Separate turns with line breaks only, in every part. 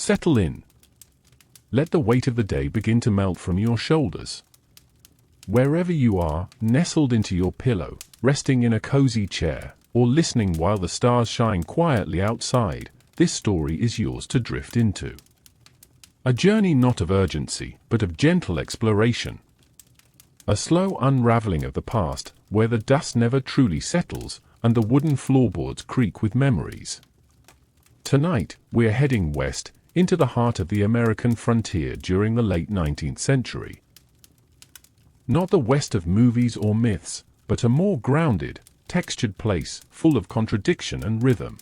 Settle in. Let the weight of the day begin to melt from your shoulders. Wherever you are, nestled into your pillow, resting in a cozy chair, or listening while the stars shine quietly outside, this story is yours to drift into. A journey not of urgency, but of gentle exploration. A slow unraveling of the past, where the dust never truly settles, and the wooden floorboards creak with memories. Tonight, we're heading west, into the heart of the American frontier during the late 19th century. Not the west of movies or myths, but a more grounded, textured place, full of contradiction and rhythm.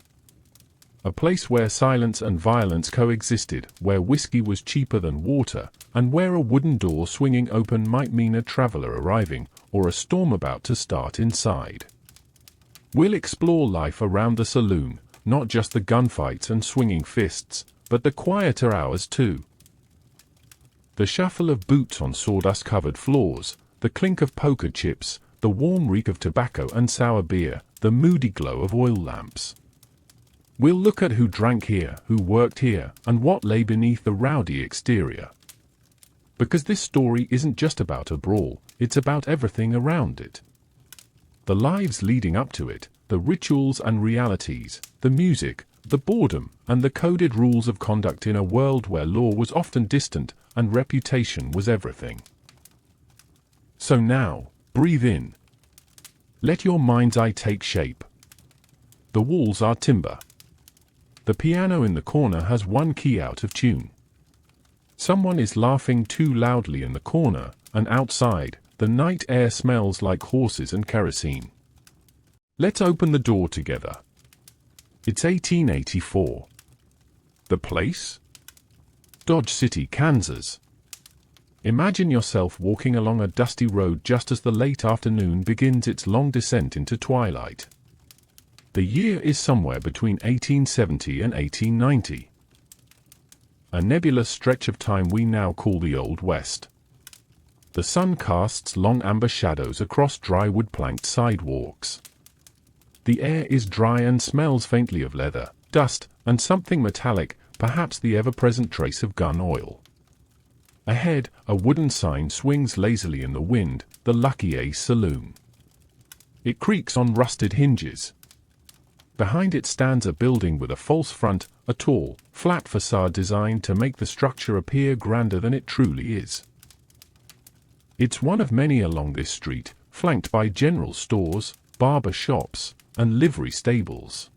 A place where silence and violence coexisted, where whiskey was cheaper than water, and where a wooden door swinging open might mean a traveler arriving, or a storm about to start inside. We'll explore life around the saloon, not just the gunfights and swinging fists, but the quieter hours too. The shuffle of boots on sawdust-covered floors, the clink of poker chips, the warm reek of tobacco and sour beer, the moody glow of oil lamps. We'll look at who drank here, who worked here, and what lay beneath the rowdy exterior. Because this story isn't just about a brawl, it's about everything around it. The lives leading up to it, the rituals and realities, the music, the boredom, and the coded rules of conduct in a world where law was often distant and reputation was everything. So now, breathe in. Let your mind's eye take shape. The walls are timber. The piano in the corner has one key out of tune. Someone is laughing too loudly in the corner, and outside, the night air smells like horses and kerosene. Let's open the door together. It's 1884. The place? Dodge City, Kansas. Imagine yourself walking along a dusty road just as the late afternoon begins its long descent into twilight. The year is somewhere between 1870 and 1890. A nebulous stretch of time we now call the Old West. The sun casts long amber shadows across dry wood-planked sidewalks. The air is dry and smells faintly of leather, dust, and something metallic, perhaps the ever-present trace of gun oil. Ahead, a wooden sign swings lazily in the wind, the Lucky Ace Saloon. It creaks on rusted hinges. Behind it stands a building with a false front, a tall, flat facade designed to make the structure appear grander than it truly is. It's one of many along this street, flanked by general stores, barber shops, and livery stables.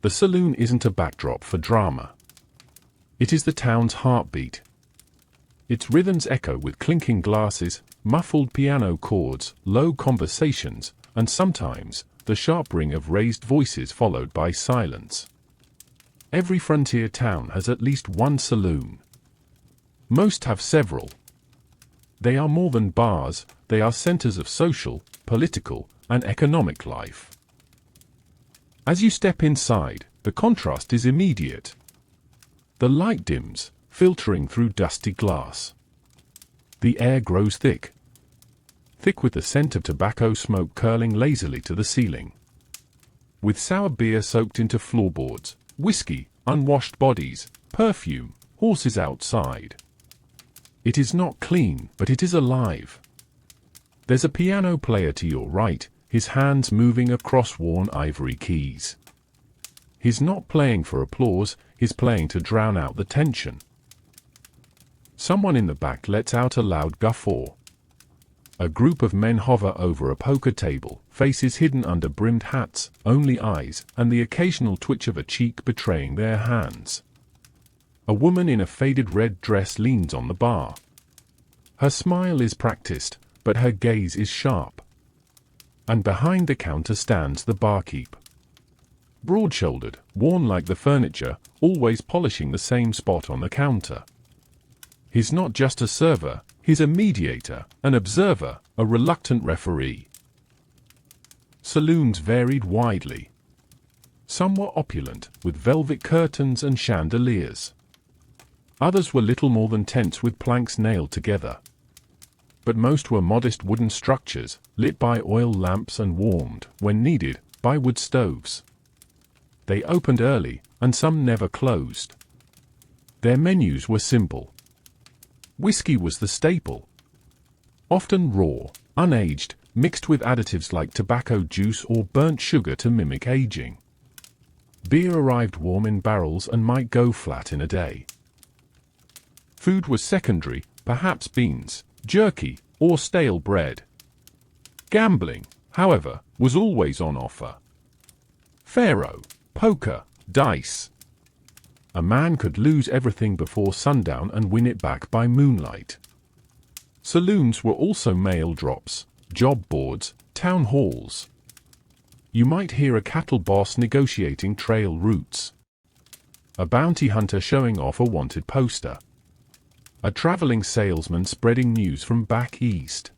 The saloon isn't a backdrop for drama. It is the town's heartbeat. Its rhythms echo with clinking glasses, muffled piano chords, low conversations, and sometimes, the sharp ring of raised voices followed by silence. Every frontier town has at least one saloon. Most have several. They are more than bars, they are centers of social, political, and economic life. As you step inside, the contrast is immediate. The light dims, filtering through dusty glass. The air grows thick. Thick with the scent of tobacco smoke curling lazily to the ceiling. With sour beer soaked into floorboards, whiskey, unwashed bodies, perfume, horses outside. It is not clean, but it is alive. There's a piano player to your right, his hands moving across worn ivory keys. He's not playing for applause, he's playing to drown out the tension. Someone in the back lets out a loud guffaw. A group of men hover over a poker table, faces hidden under brimmed hats, only eyes, and the occasional twitch of a cheek betraying their hands. A woman in a faded red dress leans on the bar. Her smile is practiced, but her gaze is sharp. And behind the counter stands the barkeep. Broad-shouldered, worn like the furniture, always polishing the same spot on the counter. He's not just a server, he's a mediator, an observer, a reluctant referee. Saloons varied widely. Some were opulent, with velvet curtains and chandeliers. Others were little more than tents with planks nailed together. But most were modest wooden structures, lit by oil lamps and warmed, when needed, by wood stoves. They opened early, and some never closed. Their menus were simple. Whiskey was the staple. Often raw, unaged, mixed with additives like tobacco juice or burnt sugar to mimic aging. Beer arrived warm in barrels and might go flat in a day. Food was secondary, perhaps beans, jerky, or stale bread. Gambling, however, was always on offer. Faro, poker, dice. A man could lose everything before sundown and win it back by moonlight. Saloons were also mail drops, job boards, town halls. You might hear a cattle boss negotiating trail routes. A bounty hunter showing off a wanted poster. A traveling salesman spreading news from back east.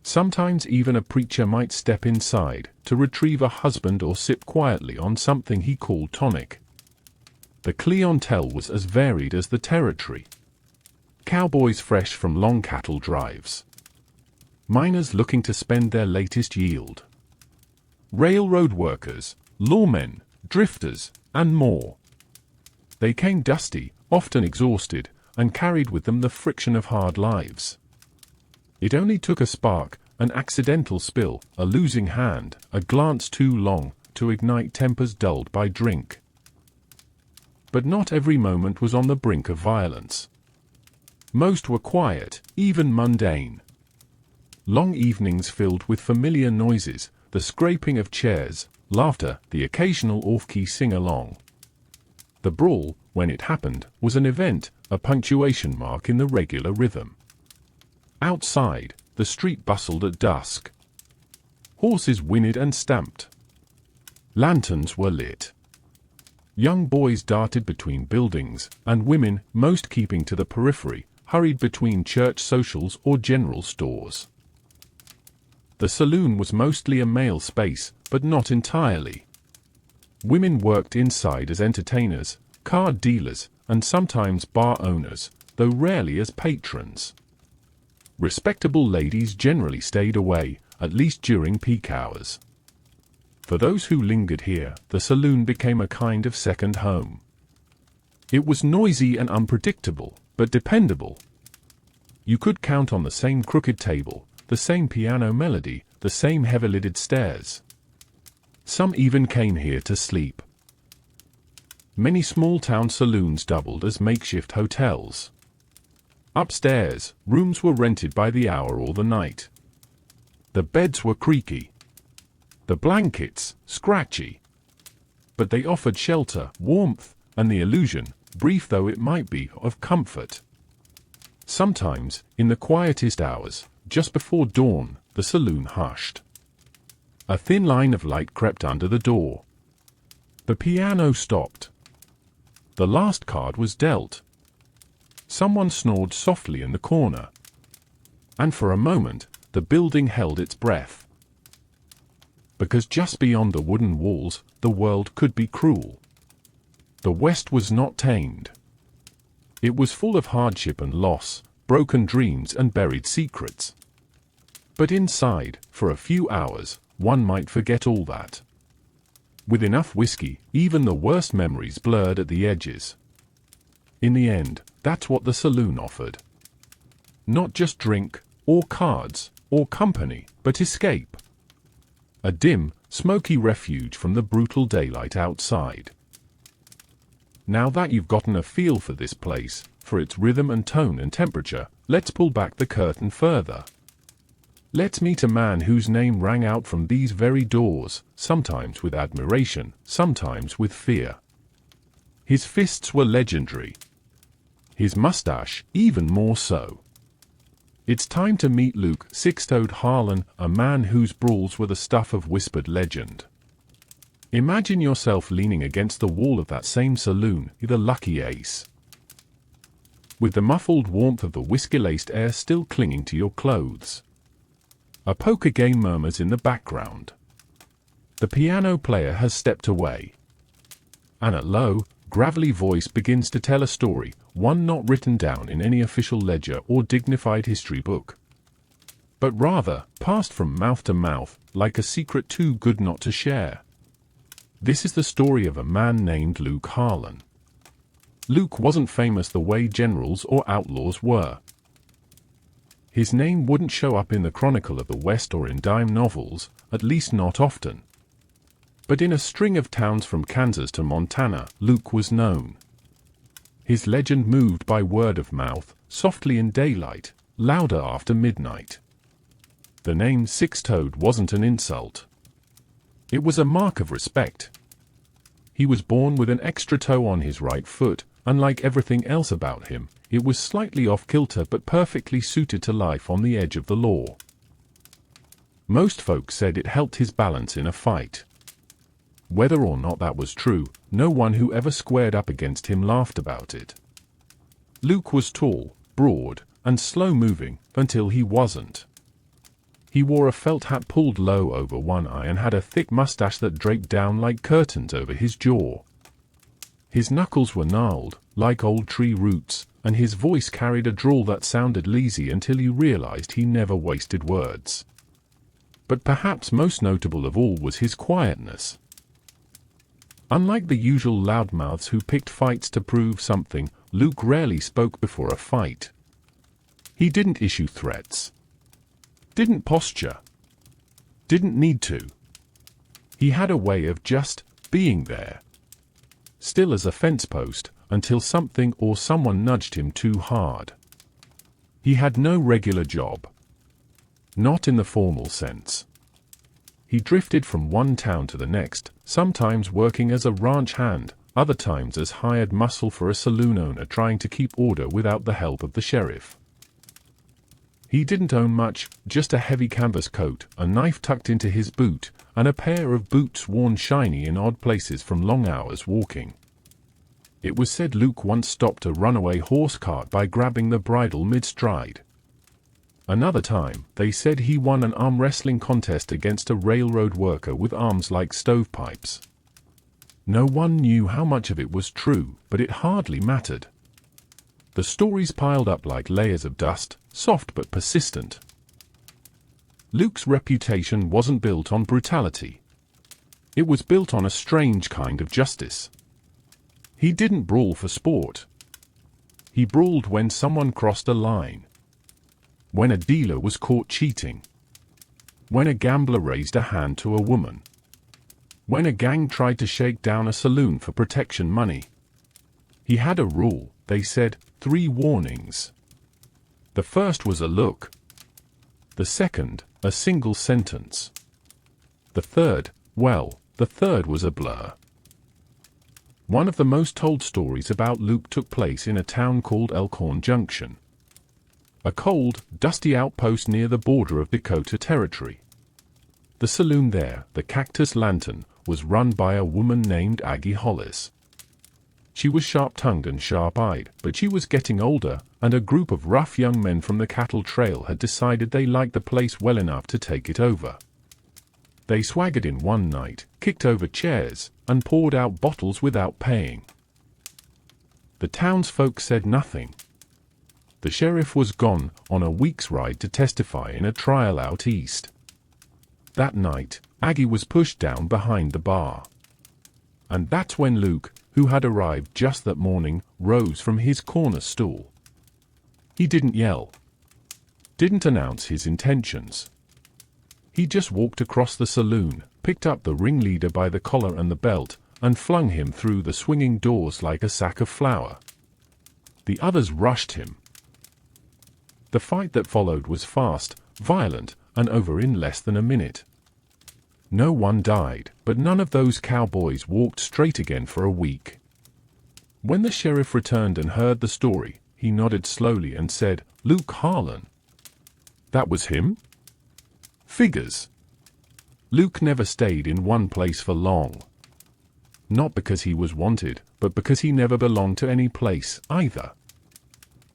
Sometimes even a preacher might step inside to retrieve a husband or sip quietly on something he called tonic. The clientele was as varied as the territory. Cowboys fresh from long cattle drives. Miners looking to spend their latest yield. Railroad workers, lawmen, drifters, and more. They came dusty, often exhausted, and carried with them the friction of hard lives. It only took a spark, an accidental spill, a losing hand, a glance too long, to ignite tempers dulled by drink. But not every moment was on the brink of violence. Most were quiet, even mundane. Long evenings filled with familiar noises, the scraping of chairs, laughter, the occasional off-key sing-along. The brawl, when it happened, was an event, a punctuation mark in the regular rhythm. Outside, the street bustled at dusk. Horses whinnied and stamped. Lanterns were lit. Young boys darted between buildings, and women, most keeping to the periphery, hurried between church socials or general stores. The saloon was mostly a male space, but not entirely. Women worked inside as entertainers, card dealers, and sometimes bar owners, though rarely as patrons. Respectable ladies generally stayed away, at least during peak hours. For those who lingered here, the saloon became a kind of second home. It was noisy and unpredictable, but dependable. You could count on the same crooked table, the same piano melody, the same heavy-lidded stairs. Some even came here to sleep. Many small-town saloons doubled as makeshift hotels. Upstairs, rooms were rented by the hour or the night. The beds were creaky. The blankets, scratchy. But they offered shelter, warmth, and the illusion, brief though it might be, of comfort. Sometimes, in the quietest hours, just before dawn, the saloon hushed. A thin line of light crept under the door. The piano stopped. The last card was dealt. Someone snored softly in the corner. And for a moment, the building held its breath. Because just beyond the wooden walls, the world could be cruel. The West was not tamed. It was full of hardship and loss, broken dreams and buried secrets. But inside, for a few hours, one might forget all that. With enough whiskey, even the worst memories blurred at the edges. In the end, that's what the saloon offered. Not just drink, or cards, or company, but escape. A dim, smoky refuge from the brutal daylight outside. Now that you've gotten a feel for this place, for its rhythm and tone and temperature, let's pull back the curtain further. Let's meet a man whose name rang out from these very doors, sometimes with admiration, sometimes with fear. His fists were legendary. His mustache, even more so. It's time to meet Luke Six-Toed Harlan, a man whose brawls were the stuff of whispered legend. Imagine yourself leaning against the wall of that same saloon, the lucky ace. With the muffled warmth of the whiskey-laced air still clinging to your clothes. A poker game murmurs in the background. The piano player has stepped away. And a low, gravelly voice begins to tell a story, one not written down in any official ledger or dignified history book, but rather passed from mouth to mouth, like a secret too good not to share. This is the story of a man named Luke Harlan. Luke wasn't famous the way generals or outlaws were. His name wouldn't show up in the Chronicle of the West or in dime novels, at least not often. But in a string of towns from Kansas to Montana, Luke was known. His legend moved by word of mouth, softly in daylight, louder after midnight. The name Six-Toed wasn't an insult. It was a mark of respect. He was born with an extra toe on his right foot. Unlike everything else about him, it was slightly off-kilter but perfectly suited to life on the edge of the law. Most folks said it helped his balance in a fight. Whether or not that was true, no one who ever squared up against him laughed about it. Luke was tall, broad, and slow-moving, until he wasn't. He wore a felt hat pulled low over one eye and had a thick mustache that draped down like curtains over his jaw. His knuckles were gnarled, like old tree roots, and his voice carried a drawl that sounded lazy until you realized he never wasted words. But perhaps most notable of all was his quietness. Unlike the usual loudmouths who picked fights to prove something, Luke rarely spoke before a fight. He didn't issue threats. Didn't posture. Didn't need to. He had a way of just being there. Still as a fence post, until something or someone nudged him too hard. He had no regular job. Not in the formal sense. He drifted from one town to the next, sometimes working as a ranch hand, other times as hired muscle for a saloon owner trying to keep order without the help of the sheriff. He didn't own much, just a heavy canvas coat, a knife tucked into his boot, and a pair of boots worn shiny in odd places from long hours walking. It was said Luke once stopped a runaway horse cart by grabbing the bridle mid-stride. Another time, they said he won an arm wrestling contest against a railroad worker with arms like stovepipes. No one knew how much of it was true, but it hardly mattered. The stories piled up like layers of dust, soft but persistent. Luke's reputation wasn't built on brutality. It was built on a strange kind of justice. He didn't brawl for sport. He brawled when someone crossed a line. When a dealer was caught cheating. When a gambler raised a hand to a woman. When a gang tried to shake down a saloon for protection money. He had a rule, they said, 3 warnings. The first was a look. The second, a single sentence. The third was a blur. One of the most told stories about Luke took place in a town called Elkhorn Junction. A cold, dusty outpost near the border of Dakota Territory. The saloon there, the Cactus Lantern, was run by a woman named Aggie Hollis. She was sharp-tongued and sharp-eyed, but she was getting older, and a group of rough young men from the cattle trail had decided they liked the place well enough to take it over. They swaggered in one night, kicked over chairs, and poured out bottles without paying. The townsfolk said nothing. The sheriff was gone on a week's ride to testify in a trial out east. That night, Aggie was pushed down behind the bar. And that's when Luke, who had arrived just that morning, rose from his corner stool. He didn't yell. Didn't announce his intentions. He just walked across the saloon, picked up the ringleader by the collar and the belt, and flung him through the swinging doors like a sack of flour. The others rushed him. The fight that followed was fast, violent, and over in less than a minute. No one died, but none of those cowboys walked straight again for a week. When the sheriff returned and heard the story, he nodded slowly and said, "Luke Harlan." That was him? Figures. Luke never stayed in one place for long. Not because he was wanted, but because he never belonged to any place, either.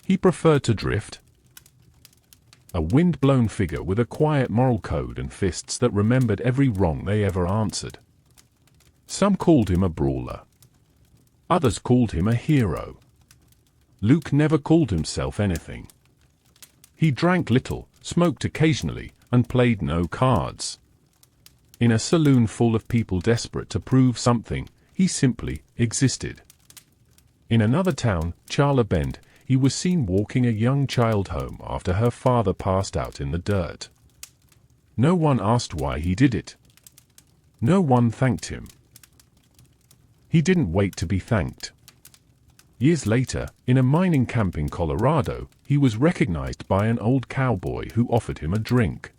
He preferred to drift. A wind-blown figure with a quiet moral code and fists that remembered every wrong they ever answered. Some called him a brawler. Others called him a hero. Luke never called himself anything. He drank little, smoked occasionally, and played no cards. In a saloon full of people desperate to prove something, he simply existed. In another town, Charla Bend, he was seen walking a young child home after her father passed out in the dirt. No one asked why he did it. No one thanked him. He didn't wait to be thanked. Years later, in a mining camp in Colorado, he was recognized by an old cowboy who offered him a drink.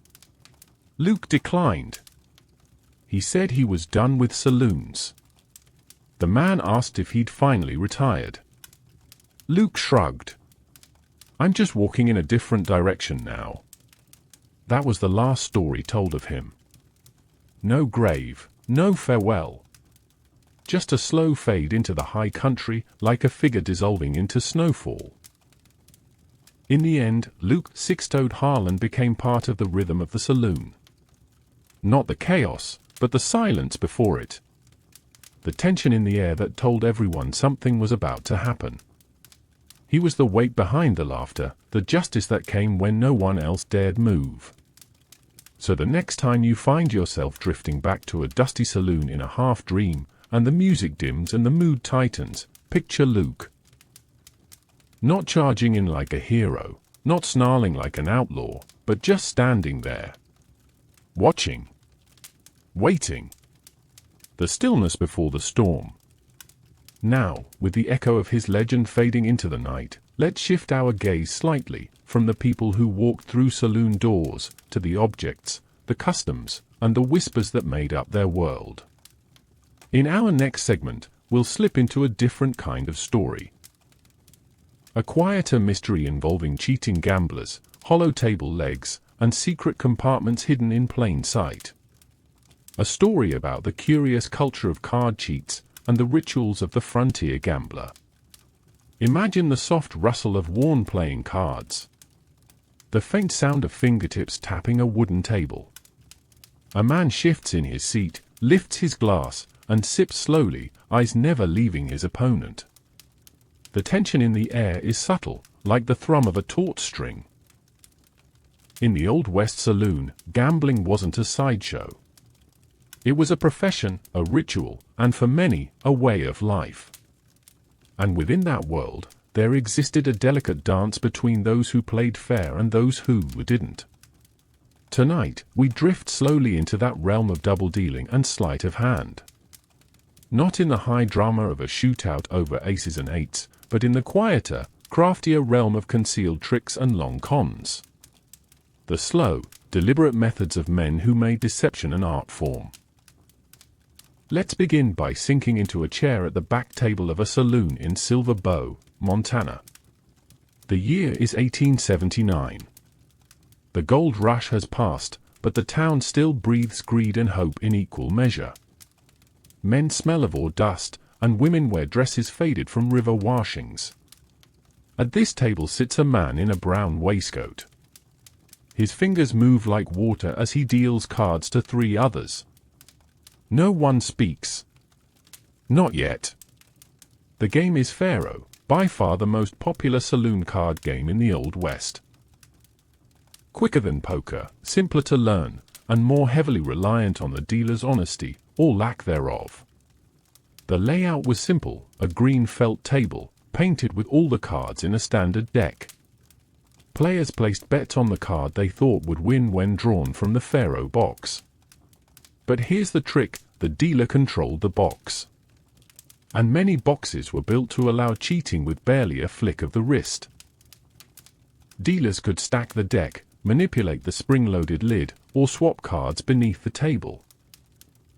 Luke declined. He said he was done with saloons. The man asked if he'd finally retired. Luke shrugged. "I'm just walking in a different direction now." That was the last story told of him. No grave, no farewell. Just a slow fade into the high country, like a figure dissolving into snowfall. In the end, Luke Sixtoed Harlan became part of the rhythm of the saloon. Not the chaos, but the silence before it. The tension in the air that told everyone something was about to happen. He was the weight behind the laughter, the justice that came when no one else dared move. So the next time you find yourself drifting back to a dusty saloon in a half-dream, and the music dims and the mood tightens, picture Luke. Not charging in like a hero, not snarling like an outlaw, but just standing there. Watching. Waiting. The stillness before the storm. Now, with the echo of his legend fading into the night, let's shift our gaze slightly, from the people who walked through saloon doors, to the objects, the customs, and the whispers that made up their world. In our next segment, we'll slip into a different kind of story. A quieter mystery involving cheating gamblers, hollow table legs, and secret compartments hidden in plain sight. A story about the curious culture of card cheats and the rituals of the frontier gambler. Imagine the soft rustle of worn playing cards. The faint sound of fingertips tapping a wooden table. A man shifts in his seat, lifts his glass, and sips slowly, eyes never leaving his opponent. The tension in the air is subtle, like the thrum of a taut string. In the Old West saloon, gambling wasn't a sideshow. It was a profession, a ritual, and for many, a way of life. And within that world, there existed a delicate dance between those who played fair and those who didn't. Tonight, we drift slowly into that realm of double dealing and sleight of hand. Not in the high drama of a shootout over aces and eights, but in the quieter, craftier realm of concealed tricks and long cons. The slow, deliberate methods of men who made deception an art form. Let's begin by sinking into a chair at the back table of a saloon in Silver Bow, Montana. The year is 1879. The gold rush has passed, but the town still breathes greed and hope in equal measure. Men smell of ore dust, and women wear dresses faded from river washings. At this table sits a man in a brown waistcoat. His fingers move like water as he deals cards to three others. No one speaks. Not yet. The game is faro, by far the most popular saloon card game in the Old West. Quicker than poker, simpler to learn, and more heavily reliant on the dealer's honesty, or lack thereof. The layout was simple, a green felt table, painted with all the cards in a standard deck. Players placed bets on the card they thought would win when drawn from the faro box. But here's the trick, the dealer controlled the box. And many boxes were built to allow cheating with barely a flick of the wrist. Dealers could stack the deck, manipulate the spring-loaded lid, or swap cards beneath the table.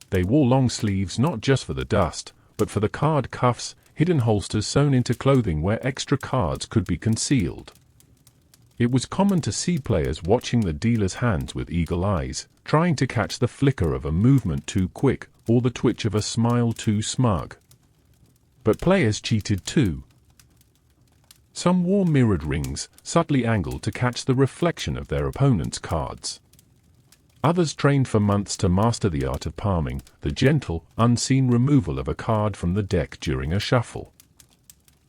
They wore long sleeves not just for the dust, but for the card cuffs, hidden holsters sewn into clothing where extra cards could be concealed. It was common to see players watching the dealer's hands with eagle eyes, trying to catch the flicker of a movement too quick, or the twitch of a smile too smug. But players cheated too. Some wore mirrored rings, subtly angled to catch the reflection of their opponent's cards. Others trained for months to master the art of palming, the gentle, unseen removal of a card from the deck during a shuffle.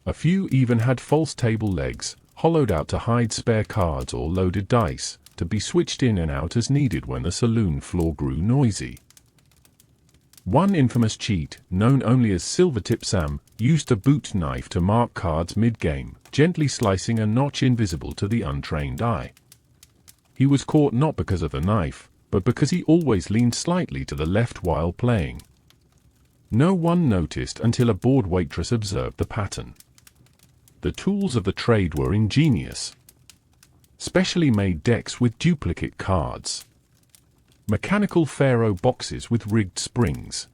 A few even had false table legs, hollowed out to hide spare cards or loaded dice, to be switched in and out as needed when the saloon floor grew noisy. One infamous cheat, known only as Silvertip Sam, used a boot knife to mark cards mid-game, gently slicing a notch invisible to the untrained eye. He was caught not because of the knife, but because he always leaned slightly to the left while playing. No one noticed until a bored waitress observed the pattern. The tools of the trade were ingenious. Specially made decks with duplicate cards. Mechanical faro boxes with rigged springs.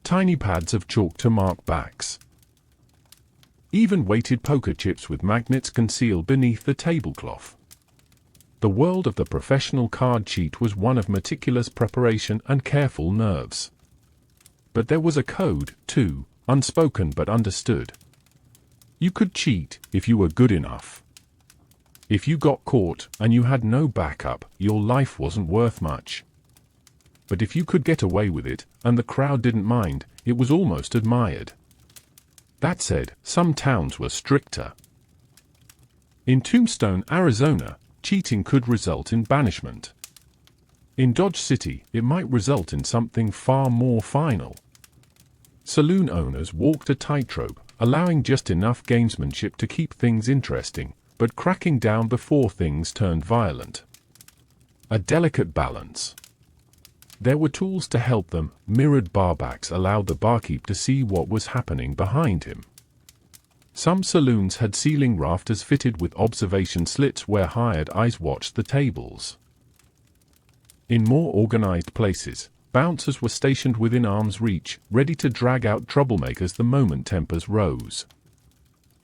Tiny pads of chalk to mark backs. Even weighted poker chips with magnets concealed beneath the tablecloth. The world of the professional card cheat was one of meticulous preparation and careful nerves. But there was a code, too, unspoken but understood. You could cheat if you were good enough. If you got caught and you had no backup, your life wasn't worth much. But if you could get away with it, and the crowd didn't mind, it was almost admired. That said, some towns were stricter. In Tombstone, Arizona, cheating could result in banishment. In Dodge City, it might result in something far more final. Saloon owners walked a tightrope, allowing just enough gamesmanship to keep things interesting, but cracking down before things turned violent. A delicate balance. There were tools to help them. Mirrored barbacks allowed the barkeep to see what was happening behind him. Some saloons had ceiling rafters fitted with observation slits where hired eyes watched the tables. In more organized places, bouncers were stationed within arm's reach, ready to drag out troublemakers the moment tempers rose.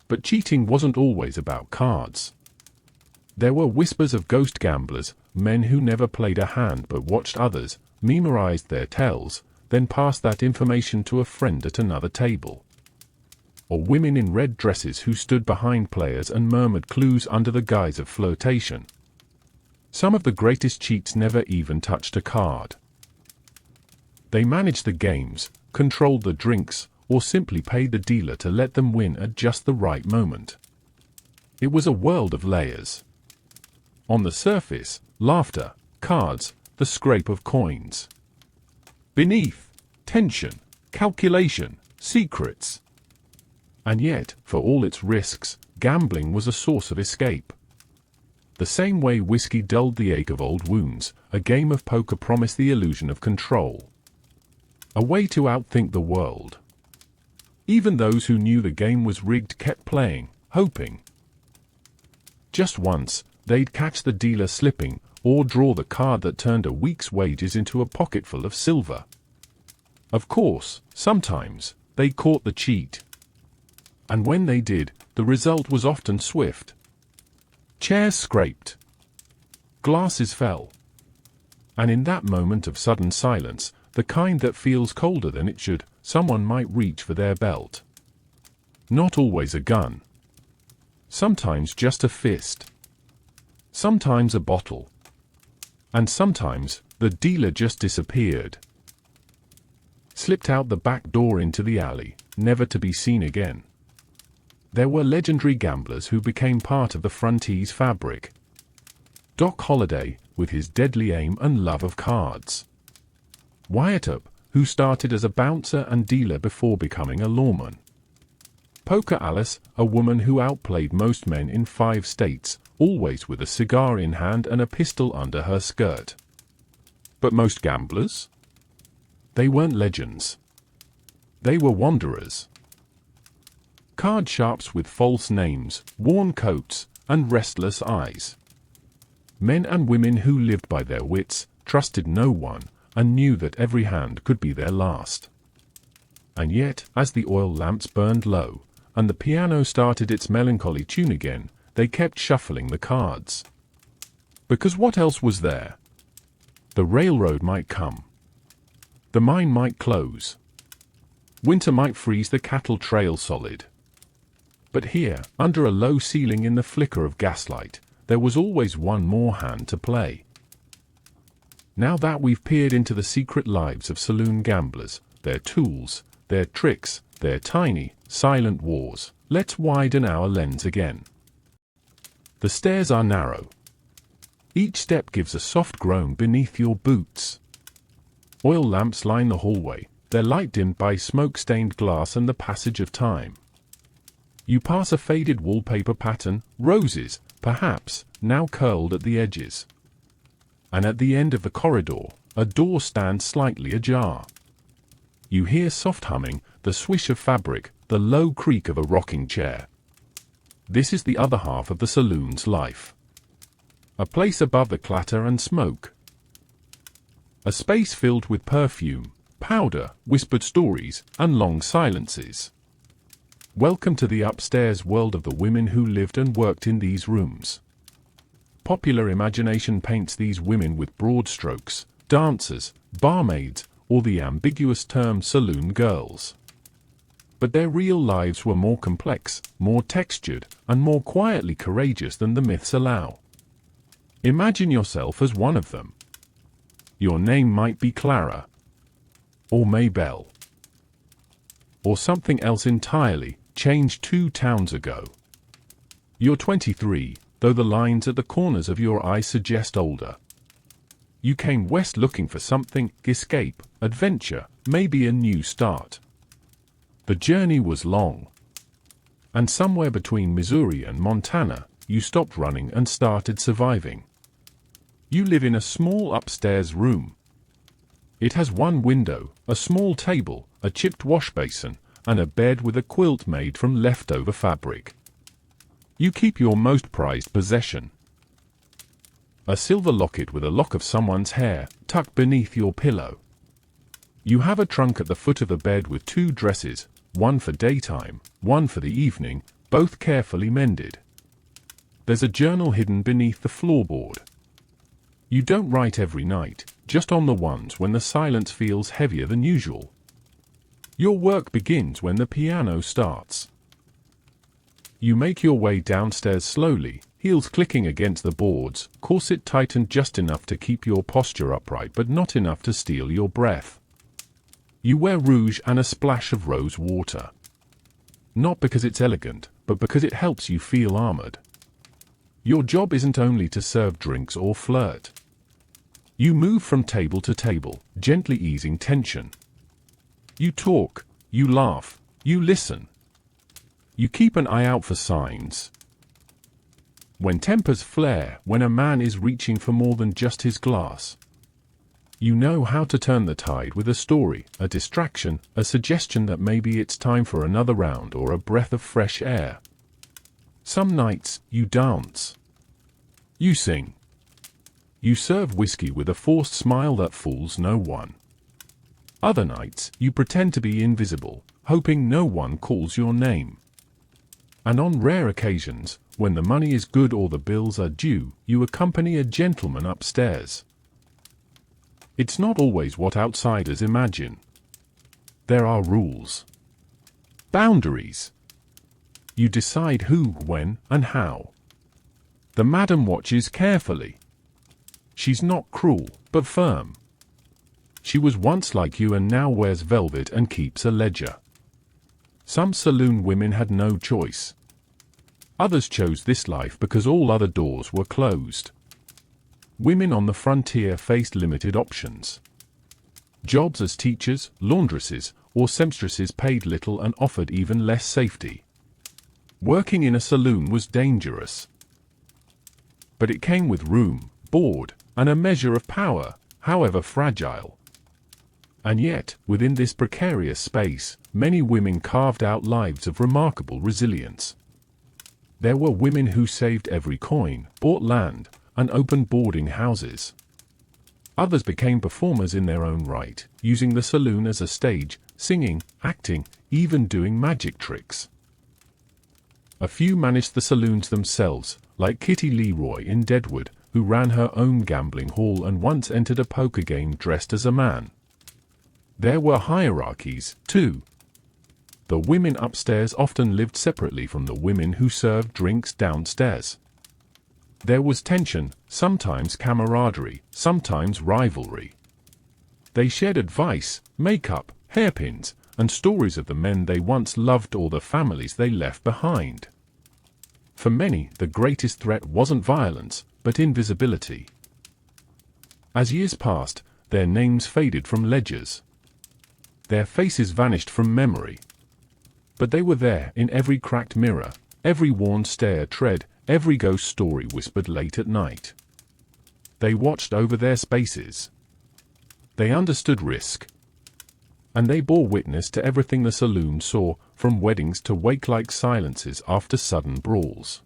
But cheating wasn't always about cards. There were whispers of ghost gamblers, men who never played a hand but watched others, memorized their tells, then passed that information to a friend at another table. Or women in red dresses who stood behind players and murmured clues under the guise of flirtation. Some of the greatest cheats never even touched a card. They managed the games, controlled the drinks, or simply paid the dealer to let them win at just the right moment. It was a world of layers. On the surface, laughter, cards, the scrape of coins. Beneath, tension, calculation, secrets. And yet, for all its risks, gambling was a source of escape. The same way whiskey dulled the ache of old wounds, a game of poker promised the illusion of control. A way to outthink the world. Even those who knew the game was rigged kept playing, hoping. Just once, they'd catch the dealer slipping, or draw the card that turned a week's wages into a pocketful of silver. Of course, sometimes, they caught the cheat. And when they did, the result was often swift. Chairs scraped. Glasses fell. And in that moment of sudden silence, the kind that feels colder than it should, someone might reach for their belt. Not always a gun. Sometimes just a fist. Sometimes a bottle. And sometimes, the dealer just disappeared. Slipped out the back door into the alley, never to be seen again. There were legendary gamblers who became part of the frontiers fabric. Doc Holliday, with his deadly aim and love of cards. Wyatt Earp, who started as a bouncer and dealer before becoming a lawman. Poker Alice, a woman who outplayed most men in 5 states, always with a cigar in hand and a pistol under her skirt. But most gamblers? They weren't legends. They were wanderers. Card sharps with false names, worn coats, and restless eyes. Men and women who lived by their wits, trusted no one, and knew that every hand could be their last. And yet, as the oil lamps burned low, and the piano started its melancholy tune again, they kept shuffling the cards. Because what else was there? The railroad might come. The mine might close. Winter might freeze the cattle trail solid. But here, under a low ceiling in the flicker of gaslight, there was always one more hand to play. Now that we've peered into the secret lives of saloon gamblers, their tools, their tricks, their tiny, silent wars, let's widen our lens again. The stairs are narrow. Each step gives a soft groan beneath your boots. Oil lamps line the hallway, their light dimmed by smoke-stained glass and the passage of time. You pass a faded wallpaper pattern, roses, perhaps, now curled at the edges. And at the end of the corridor, a door stands slightly ajar. You hear soft humming, the swish of fabric, the low creak of a rocking chair. This is the other half of the saloon's life. A place above the clatter and smoke. A space filled with perfume, powder, whispered stories, and long silences. Welcome to the upstairs world of the women who lived and worked in these rooms. Popular imagination paints these women with broad strokes, dancers, barmaids, or the ambiguous term saloon girls. But their real lives were more complex, more textured, and more quietly courageous than the myths allow. Imagine yourself as one of them. Your name might be Clara, or Maybelle, or something else entirely, changed 2 towns ago. You're 23, though the lines at the corners of your eyes suggest older. You came west looking for something, escape, adventure, maybe a new start. The journey was long. And somewhere between Missouri and Montana, you stopped running and started surviving. You live in a small upstairs room. It has one window, a small table, a chipped wash basin, and a bed with a quilt made from leftover fabric. You keep your most prized possession, a silver locket with a lock of someone's hair, tucked beneath your pillow. You have a trunk at the foot of the bed with 2 dresses, one for daytime, one for the evening, both carefully mended. There's a journal hidden beneath the floorboard. You don't write every night, just on the ones when the silence feels heavier than usual. Your work begins when the piano starts. You make your way downstairs slowly, heels clicking against the boards, corset tightened just enough to keep your posture upright but not enough to steal your breath. You wear rouge and a splash of rose water. Not because it's elegant, but because it helps you feel armored. Your job isn't only to serve drinks or flirt. You move from table to table, gently easing tension. You talk, you laugh, you listen. You keep an eye out for signs. When tempers flare, when a man is reaching for more than just his glass. You know how to turn the tide with a story, a distraction, a suggestion that maybe it's time for another round or a breath of fresh air. Some nights, you dance. You sing. You serve whiskey with a forced smile that fools no one. Other nights, you pretend to be invisible, hoping no one calls your name. And on rare occasions, when the money is good or the bills are due, you accompany a gentleman upstairs. It's not always what outsiders imagine. There are rules. Boundaries. You decide who, when, and how. The madam watches carefully. She's not cruel, but firm. She was once like you and now wears velvet and keeps a ledger. Some saloon women had no choice. Others chose this life because all other doors were closed. Women on the frontier faced limited options. Jobs as teachers, laundresses, or seamstresses paid little and offered even less safety. Working in a saloon was dangerous. But it came with room, board, and a measure of power, however fragile. And yet, within this precarious space, many women carved out lives of remarkable resilience. There were women who saved every coin, bought land, and opened boarding houses. Others became performers in their own right, using the saloon as a stage, singing, acting, even doing magic tricks. A few managed the saloons themselves, like Kitty Leroy in Deadwood, who ran her own gambling hall and once entered a poker game dressed as a man. There were hierarchies, too. The women upstairs often lived separately from the women who served drinks downstairs. There was tension, sometimes camaraderie, sometimes rivalry. They shared advice, makeup, hairpins, and stories of the men they once loved or the families they left behind. For many, the greatest threat wasn't violence, but invisibility. As years passed, their names faded from ledgers. Their faces vanished from memory. But they were there in every cracked mirror, every worn stair tread, every ghost story whispered late at night. They watched over their spaces. They understood risk. And they bore witness to everything the saloon saw, from weddings to wake-like silences after sudden brawls.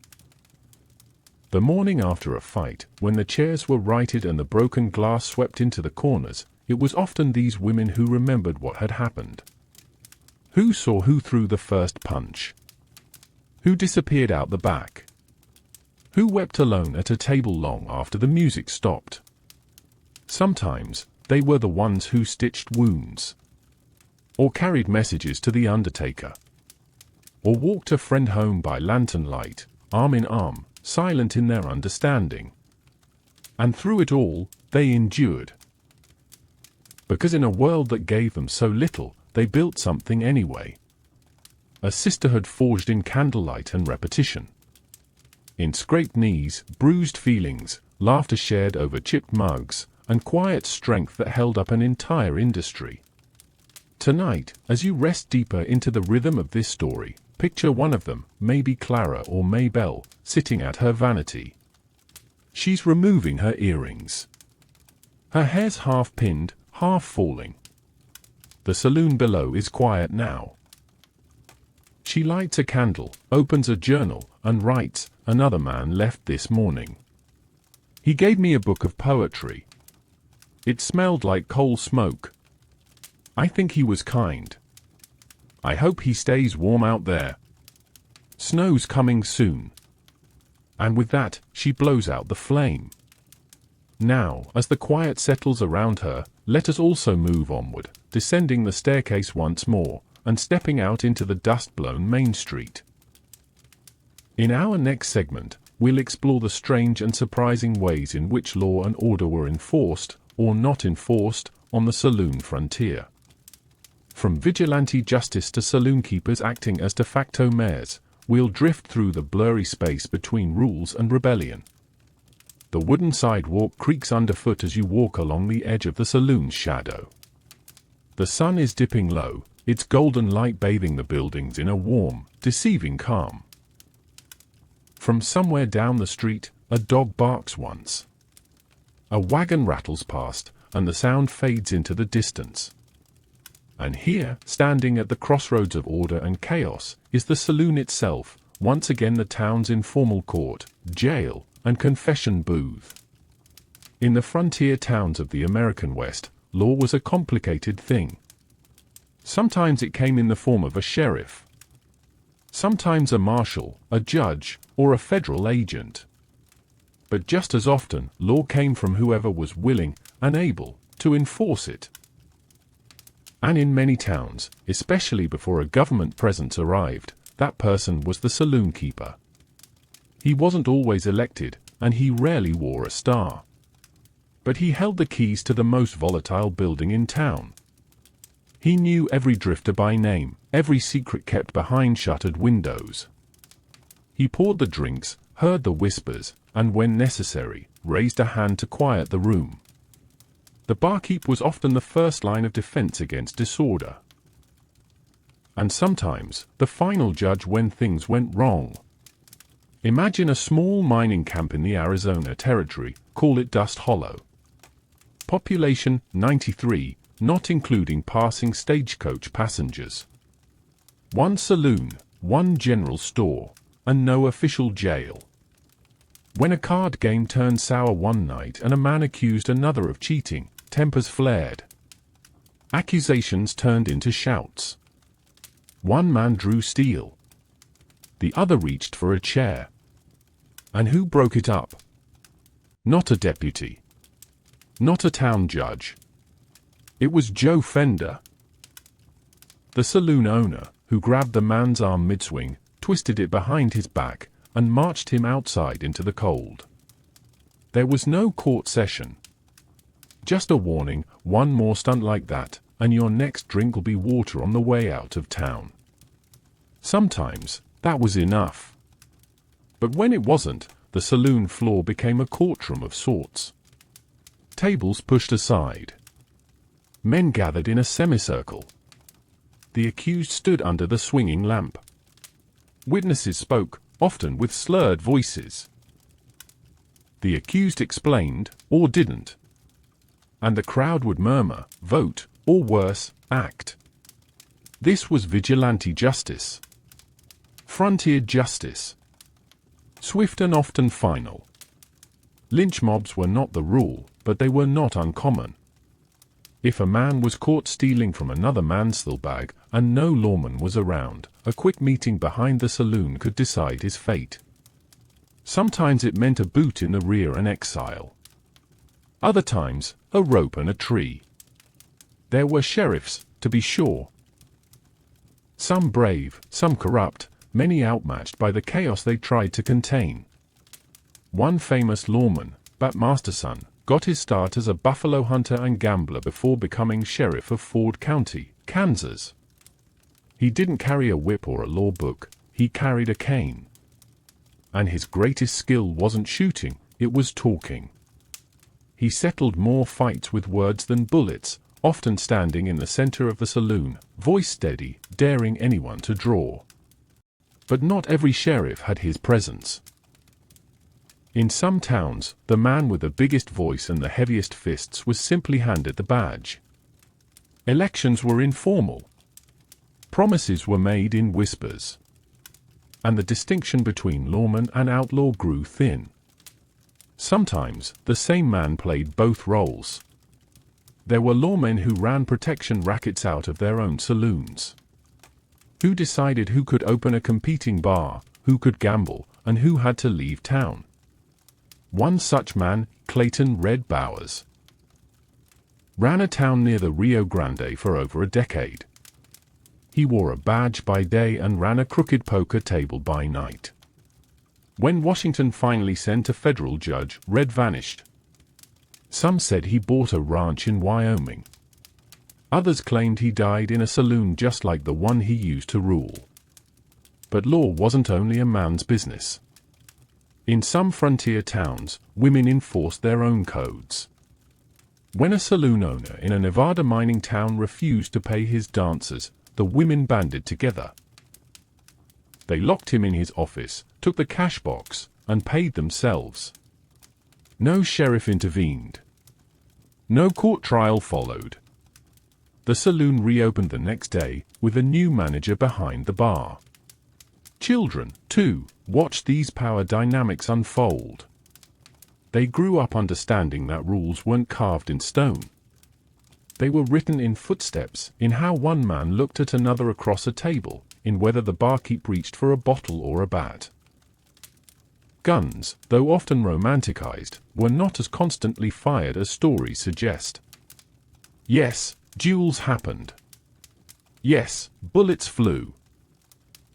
The morning after a fight, when the chairs were righted and the broken glass swept into the corners, it was often these women who remembered what had happened. Who saw who threw the first punch? Who disappeared out the back? Who wept alone at a table long after the music stopped? Sometimes, they were the ones who stitched wounds, or carried messages to the undertaker, or walked a friend home by lantern light, arm in arm, silent in their understanding. And through it all, they endured. Because in a world that gave them so little, they built something anyway. A sisterhood forged in candlelight and repetition. In scraped knees, bruised feelings, laughter shared over chipped mugs, and quiet strength that held up an entire industry. Tonight, as you rest deeper into the rhythm of this story, picture one of them, maybe Clara or Maybelle, sitting at her vanity. She's removing her earrings. Her hair's half pinned, half falling. The saloon below is quiet now. She lights a candle, opens a journal, and writes, "Another man left this morning. He gave me a book of poetry. It smelled like coal smoke. I think he was kind. I hope he stays warm out there. Snow's coming soon." And with that, she blows out the flame. Now, as the quiet settles around her, let us also move onward, descending the staircase once more, and stepping out into the dust-blown main street. In our next segment, we'll explore the strange and surprising ways in which law and order were enforced, or not enforced, on the saloon frontier. From vigilante justice to saloon keepers acting as de facto mayors, we'll drift through the blurry space between rules and rebellion. The wooden sidewalk creaks underfoot as you walk along the edge of the saloon's shadow. The sun is dipping low, its golden light bathing the buildings in a warm, deceiving calm. From somewhere down the street, a dog barks once. A wagon rattles past, and the sound fades into the distance. And here, standing at the crossroads of order and chaos, is the saloon itself, once again the town's informal court, jail, and confession booth. In the frontier towns of the American West, law was a complicated thing. Sometimes it came in the form of a sheriff. Sometimes a marshal, a judge, or a federal agent. But just as often, law came from whoever was willing and able to enforce it. And in many towns, especially before a government presence arrived, that person was the saloon keeper. He wasn't always elected, and he rarely wore a star. But he held the keys to the most volatile building in town. He knew every drifter by name, every secret kept behind shuttered windows. He poured the drinks, heard the whispers, and when necessary, raised a hand to quiet the room. The barkeep was often the first line of defense against disorder. And sometimes, the final judge when things went wrong. Imagine a small mining camp in the Arizona Territory, call it Dust Hollow. Population 93, not including passing stagecoach passengers. One saloon, one general store, and no official jail. When a card game turned sour one night and a man accused another of cheating, tempers flared. Accusations turned into shouts. One man drew steel. The other reached for a chair. And who broke it up? Not a deputy. Not a town judge. It was Joe Fender. The saloon owner, who grabbed the man's arm mid-swing, twisted it behind his back, and marched him outside into the cold. There was no court session. Just a warning, one more stunt like that, and your next drink will be water on the way out of town. Sometimes, that was enough. But when it wasn't, the saloon floor became a courtroom of sorts. Tables pushed aside. Men gathered in a semicircle. the accused stood under the swinging lamp. Witnesses spoke, often with slurred voices. The accused explained, or didn't. And the crowd would murmur, vote, or worse, act. This was vigilante justice. Frontier justice. Swift and often final. Lynch mobs were not the rule, but they were not uncommon. If a man was caught stealing from another man's bag and no lawman was around, a quick meeting behind the saloon could decide his fate. Sometimes it meant a boot in the rear and exile. Other times, a rope and a tree. There were sheriffs, to be sure. Some brave, some corrupt, many outmatched by the chaos they tried to contain. One famous lawman, Bat Masterson, got his start as a buffalo hunter and gambler before becoming sheriff of Ford County, Kansas. He didn't carry a whip or a law book, he carried a cane. And his greatest skill wasn't shooting, it was talking. He settled more fights with words than bullets, often standing in the center of the saloon, voice steady, daring anyone to draw. But not every sheriff had his presence. In some towns, the man with the biggest voice and the heaviest fists was simply handed the badge. Elections were informal. Promises were made in whispers. And the distinction between lawman and outlaw grew thin. Sometimes, the same man played both roles. There were lawmen who ran protection rackets out of their own saloons. Who decided who could open a competing bar, who could gamble, and who had to leave town. One such man, Clayton Red Bowers, ran a town near the Rio Grande for over a decade. He wore a badge by day and ran a crooked poker table by night. When Washington finally sent a federal judge, Red vanished. Some said he bought a ranch in Wyoming. Others claimed he died in a saloon just like the one he used to rule. But law wasn't only a man's business. In some frontier towns, women enforced their own codes. When a saloon owner in a Nevada mining town refused to pay his dancers, the women banded together. They locked him in his office, took the cash box, and paid themselves. No sheriff intervened. No court trial followed. The saloon reopened the next day, with a new manager behind the bar. Children, too, watched these power dynamics unfold. They grew up understanding that rules weren't carved in stone. They were written in footsteps, in how one man looked at another across a table, in whether the barkeep reached for a bottle or a bat. Guns, though often romanticized, were not as constantly fired as stories suggest. Yes, duels happened. Yes, bullets flew.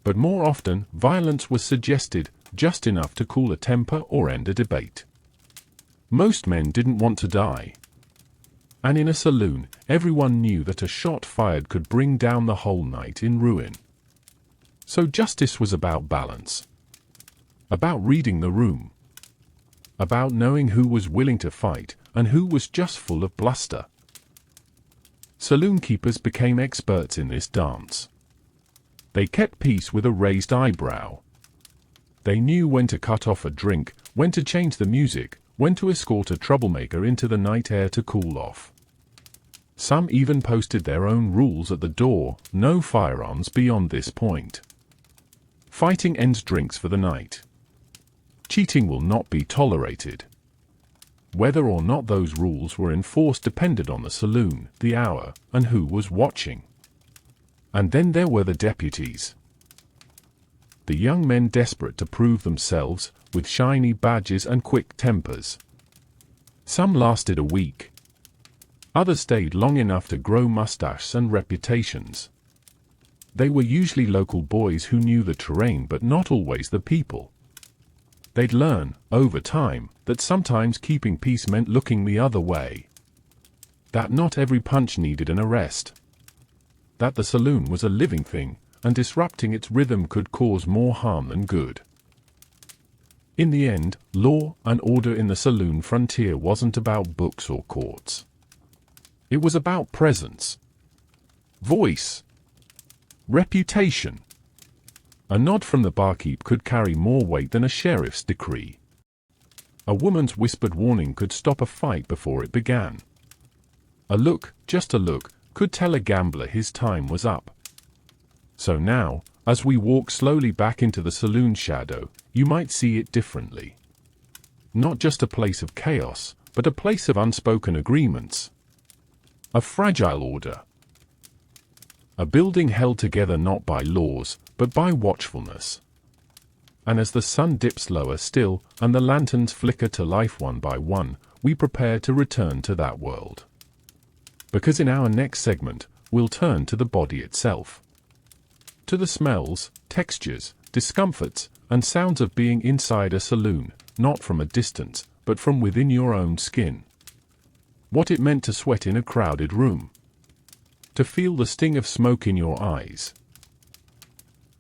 But more often, violence was suggested, just enough to cool a temper or end a debate. Most men didn't want to die. And in a saloon, everyone knew that a shot fired could bring down the whole night in ruin. So justice was about balance. About reading the room. About knowing who was willing to fight, and who was just full of bluster. Saloon keepers became experts in this dance. They kept peace with a raised eyebrow. They knew when to cut off a drink, when to change the music, when to escort a troublemaker into the night air to cool off. Some even posted their own rules at the door: no firearms beyond this point. Fighting ends drinks for the night. Cheating will not be tolerated. Whether or not those rules were enforced depended on the saloon, the hour, and who was watching. And then there were the deputies. The young men desperate to prove themselves, with shiny badges and quick tempers. Some lasted a week. Others stayed long enough to grow mustaches and reputations. They were usually local boys who knew the terrain but not always the people. They'd learn, over time, that sometimes keeping peace meant looking the other way. That not every punch needed an arrest. That the saloon was a living thing, and disrupting its rhythm could cause more harm than good. In the end, law and order in the saloon frontier wasn't about books or courts. It was about presence. Voice. Reputation. A nod from the barkeep could carry more weight than a sheriff's decree. A woman's whispered warning could stop a fight before it began. A look, just a look, could tell a gambler his time was up. So now, as we walk slowly back into the saloon shadow, you might see it differently. Not just a place of chaos, but a place of unspoken agreements. A fragile order. A building held together not by laws, but by watchfulness. And as the sun dips lower still, and the lanterns flicker to life one by one, we prepare to return to that world. Because in our next segment, we'll turn to the body itself. To the smells, textures, discomforts, and sounds of being inside a saloon, not from a distance, but from within your own skin. What it meant to sweat in a crowded room. To feel the sting of smoke in your eyes.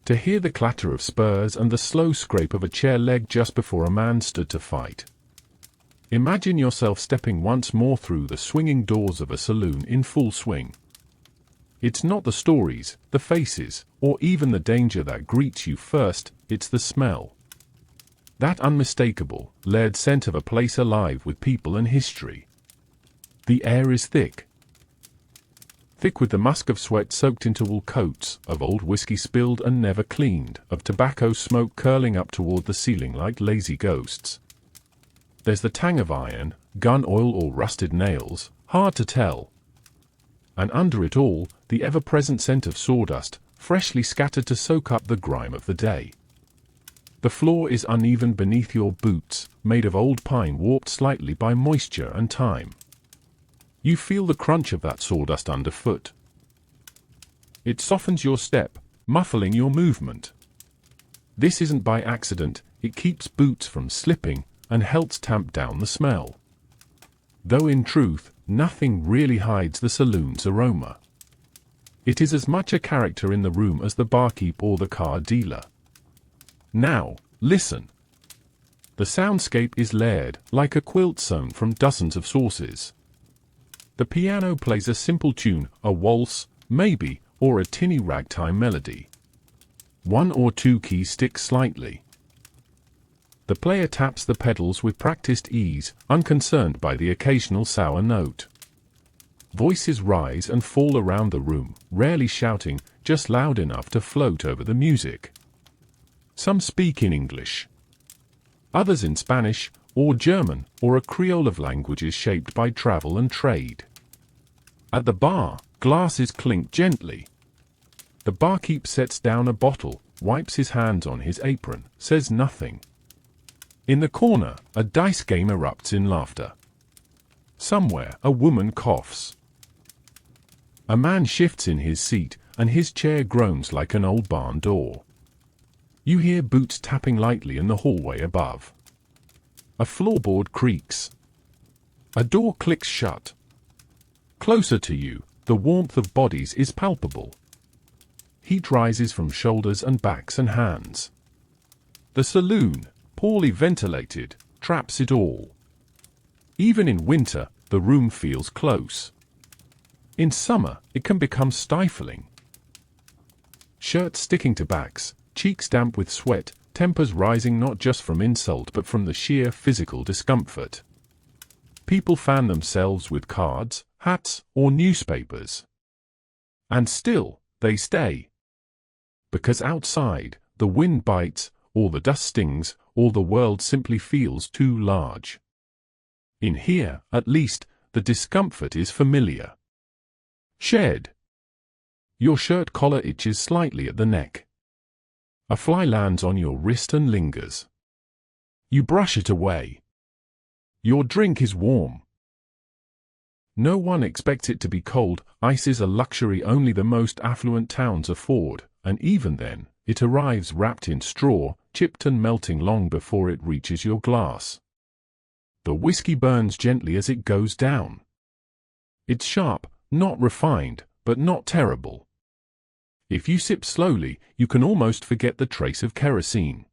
To hear the clatter of spurs and the slow scrape of a chair leg just before a man stood to fight. Imagine yourself stepping once more through the swinging doors of a saloon in full swing. It's not the stories, the faces, or even the danger that greets you first, it's the smell. That unmistakable, layered scent of a place alive with people and history. The air is thick. Thick with the musk of sweat soaked into wool coats, of old whiskey spilled and never cleaned, of tobacco smoke curling up toward the ceiling like lazy ghosts. There's the tang of iron, gun oil or rusted nails, hard to tell. And under it all, the ever-present scent of sawdust, freshly scattered to soak up the grime of the day. The floor is uneven beneath your boots, made of old pine warped slightly by moisture and time. You feel the crunch of that sawdust underfoot. It softens your step, muffling your movement. This isn't by accident, it keeps boots from slipping and helps tamp down the smell. Though in truth, nothing really hides the saloon's aroma. It is as much a character in the room as the barkeep or the car dealer. Now, listen. The soundscape is layered, like a quilt sewn from dozens of sources. The piano plays a simple tune, a waltz, maybe, or a tinny ragtime melody. One or two keys stick slightly. The player taps the pedals with practiced ease, unconcerned by the occasional sour note. Voices rise and fall around the room, rarely shouting, just loud enough to float over the music. Some speak in English. Others in Spanish, or German, or a Creole of languages shaped by travel and trade. At the bar, glasses clink gently. The barkeep sets down a bottle, wipes his hands on his apron, says nothing. In the corner, a dice game erupts in laughter. Somewhere, a woman coughs. A man shifts in his seat, and his chair groans like an old barn door. You hear boots tapping lightly in the hallway above. A floorboard creaks. A door clicks shut. Closer to you, the warmth of bodies is palpable. Heat rises from shoulders and backs and hands. The saloon, poorly ventilated, traps it all. Even in winter, the room feels close. In summer, it can become stifling. Shirts sticking to backs, cheeks damp with sweat, tempers rising not just from insult but from the sheer physical discomfort. People fan themselves with cards, hats, or newspapers. And still, they stay. Because outside, the wind bites, or the dust stings, or the world simply feels too large. In here, at least, the discomfort is familiar. Shared. Your shirt collar itches slightly at the neck. A fly lands on your wrist and lingers. You brush it away. Your drink is warm. No one expects it to be cold. Ice is a luxury only the most affluent towns afford, and even then, it arrives wrapped in straw, chipped and melting long before it reaches your glass. The whiskey burns gently as it goes down. It's sharp, not refined, but not terrible. If you sip slowly, you can almost forget the trace of kerosene.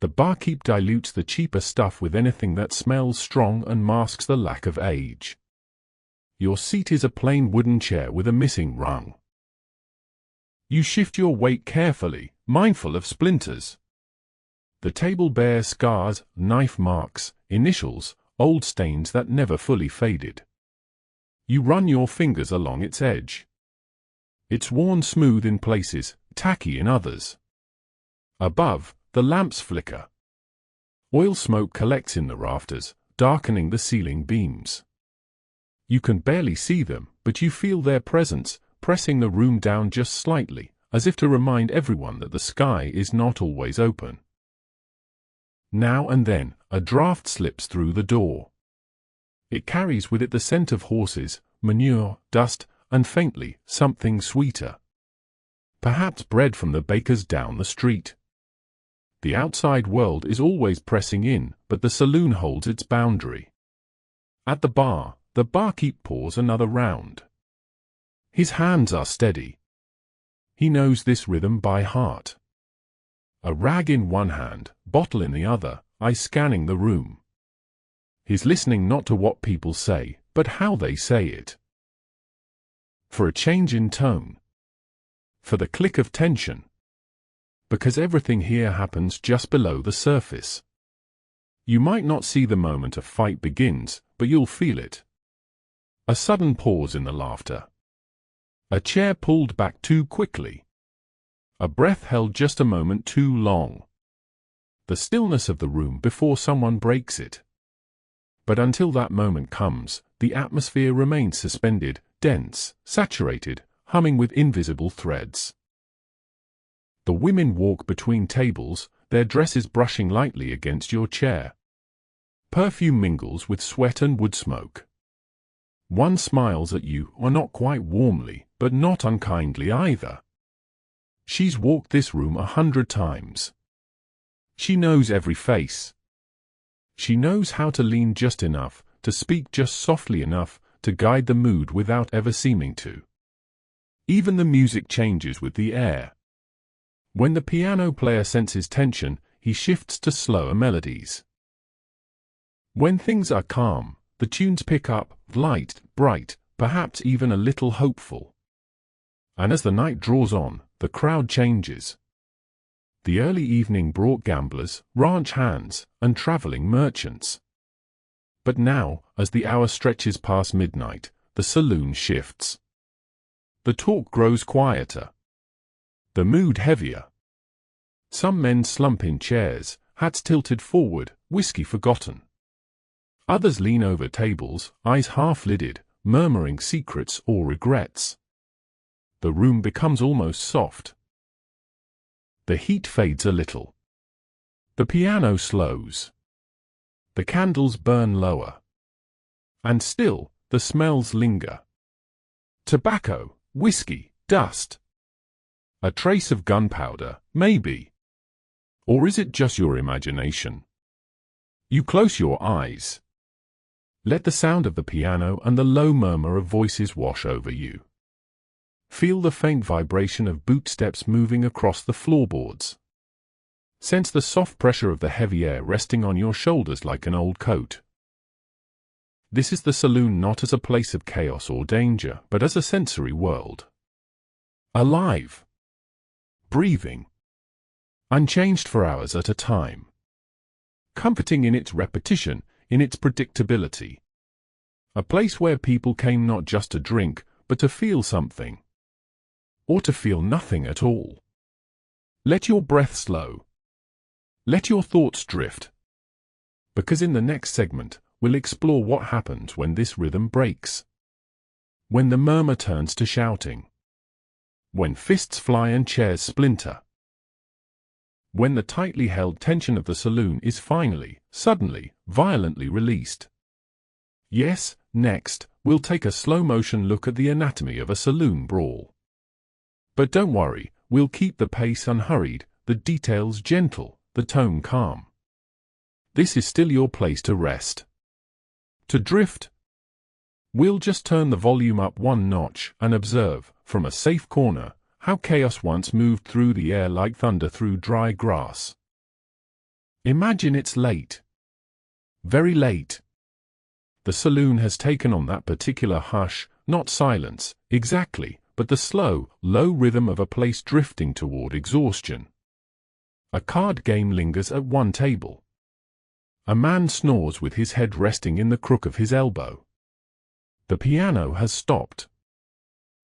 The barkeep dilutes the cheaper stuff with anything that smells strong and masks the lack of age. Your seat is a plain wooden chair with a missing rung. You shift your weight carefully, mindful of splinters. The table bears scars, knife marks, initials, old stains that never fully faded. You run your fingers along its edge. It's worn smooth in places, tacky in others. Above, the lamps flicker. Oil smoke collects in the rafters, darkening the ceiling beams. You can barely see them, but you feel their presence, pressing the room down just slightly, as if to remind everyone that the sky is not always open. Now and then, a draft slips through the door. It carries with it the scent of horses, manure, dust, and faintly, something sweeter. Perhaps bread from the baker's down the street. The outside world is always pressing in, but the saloon holds its boundary. At the barkeep pours another round. His hands are steady. He knows this rhythm by heart. A rag in one hand, bottle in the other, eyes scanning the room. He's listening not to what people say, but how they say it. For a change in tone. For the click of tension. Because everything here happens just below the surface. You might not see the moment a fight begins, but you'll feel it. A sudden pause in the laughter. A chair pulled back too quickly. A breath held just a moment too long. The stillness of the room before someone breaks it. But until that moment comes, the atmosphere remains suspended, dense, saturated, humming with invisible threads. The women walk between tables, their dresses brushing lightly against your chair. Perfume mingles with sweat and wood smoke. One smiles at you, or not quite warmly, but not unkindly either. She's walked this room 100 times. She knows every face. She knows how to lean just enough, to speak just softly enough, to guide the mood without ever seeming to. Even the music changes with the air. When the piano player senses tension, he shifts to slower melodies. When things are calm, the tunes pick up, light, bright, perhaps even a little hopeful. And as the night draws on, the crowd changes. The early evening brought gamblers, ranch hands, and traveling merchants. But now, as the hour stretches past midnight, the saloon shifts. The talk grows quieter. The mood heavier. Some men slump in chairs, hats tilted forward, whiskey forgotten. Others lean over tables, eyes half-lidded, murmuring secrets or regrets. The room becomes almost soft. The heat fades a little. The piano slows. The candles burn lower. And still, the smells linger. Tobacco, whiskey, dust. A trace of gunpowder, maybe. Or is it just your imagination? You close your eyes. Let the sound of the piano and the low murmur of voices wash over you. Feel the faint vibration of bootsteps moving across the floorboards. Sense the soft pressure of the heavy air resting on your shoulders like an old coat. This is the saloon not as a place of chaos or danger, but as a sensory world. Alive. Breathing. Unchanged for hours at a time. Comforting in its repetition, in its predictability. A place where people came not just to drink, but to feel something. Or to feel nothing at all. Let your breath slow. Let your thoughts drift. Because in the next segment, we'll explore what happens when this rhythm breaks. When the murmur turns to shouting. When fists fly and chairs splinter. When the tightly held tension of the saloon is finally, suddenly, violently released. Yes, next, we'll take a slow-motion look at the anatomy of a saloon brawl. But don't worry, we'll keep the pace unhurried, the details gentle, the tone calm. This is still your place to rest. To drift. We'll just turn the volume up one notch and observe, from a safe corner, how chaos once moved through the air like thunder through dry grass. Imagine it's late. Very late. The saloon has taken on that particular hush, not silence, exactly, but the slow, low rhythm of a place drifting toward exhaustion. A card game lingers at one table. A man snores with his head resting in the crook of his elbow. The piano has stopped.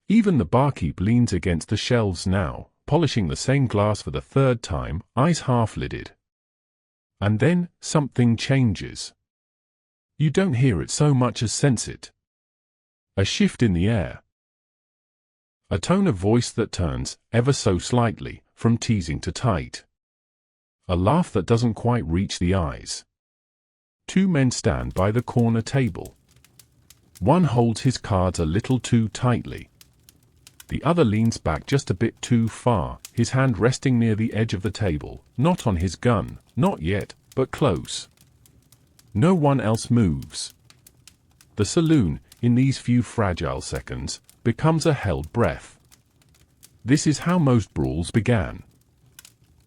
Even the barkeep leans against the shelves now, polishing the same glass for the third time, eyes half-lidded. And then, something changes. You don't hear it so much as sense it. A shift in the air. A tone of voice that turns, ever so slightly, from teasing to tight. A laugh that doesn't quite reach the eyes. Two men stand by the corner table. One holds his cards a little too tightly. The other leans back just a bit too far, his hand resting near the edge of the table, not on his gun, not yet, but close. No one else moves. The saloon, in these few fragile seconds, becomes a held breath. This is how most brawls began.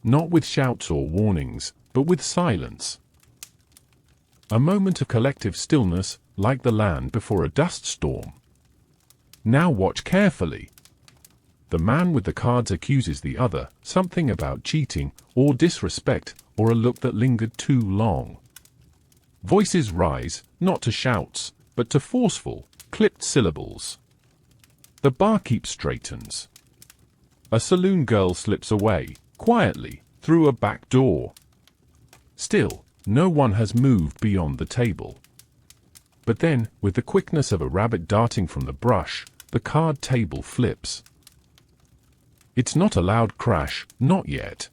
Not with shouts or warnings, but with silence. A moment of collective stillness, like the land before a dust storm. Now watch carefully. The man with the cards accuses the other, something about cheating, or disrespect, or a look that lingered too long. Voices rise, not to shouts, but to forceful, clipped syllables. The barkeep straightens. A saloon girl slips away, quietly, through a back door. Still, no one has moved beyond the table. But then, with the quickness of a rabbit darting from the brush, the card table flips. It's not a loud crash, not yet.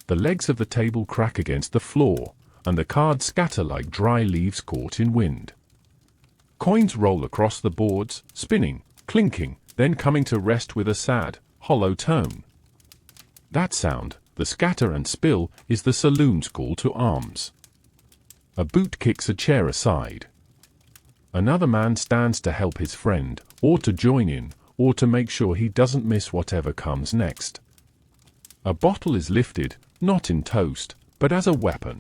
The legs of the table crack against the floor, and the cards scatter like dry leaves caught in wind. Coins roll across the boards, spinning, clinking, then coming to rest with a sad, hollow tone. That sound, the scatter and spill, is the saloon's call to arms. A boot kicks a chair aside. Another man stands to help his friend, or to join in, or to make sure he doesn't miss whatever comes next. A bottle is lifted, not in toast, but as a weapon.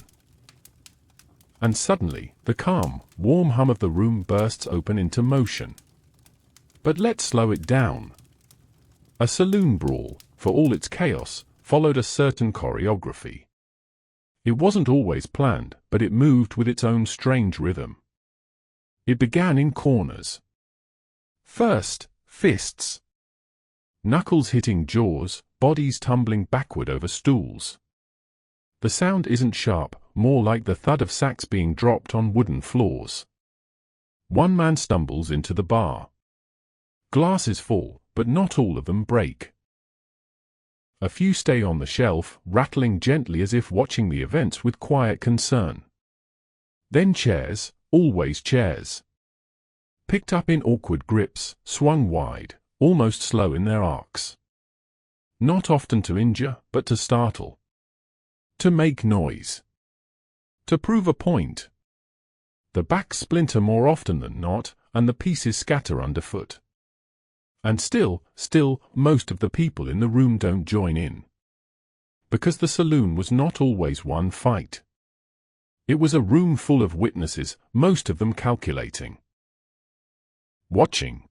And suddenly, the calm, warm hum of the room bursts open into motion. But let's slow it down. A saloon brawl, for all its chaos, followed a certain choreography. It wasn't always planned, but it moved with its own strange rhythm. It began in corners. First, fists. Knuckles hitting jaws, bodies tumbling backward over stools. The sound isn't sharp, more like the thud of sacks being dropped on wooden floors. One man stumbles into the bar. Glasses fall, but not all of them break. A few stay on the shelf, rattling gently as if watching the events with quiet concern. Then chairs, always chairs. Picked up in awkward grips, swung wide, almost slow in their arcs. Not often to injure, but to startle. To make noise. To prove a point. The backs splinter more often than not, and the pieces scatter underfoot. And still, most of the people in the room don't join in. Because the saloon was not always one fight. It was a room full of witnesses, most of them calculating. Watching.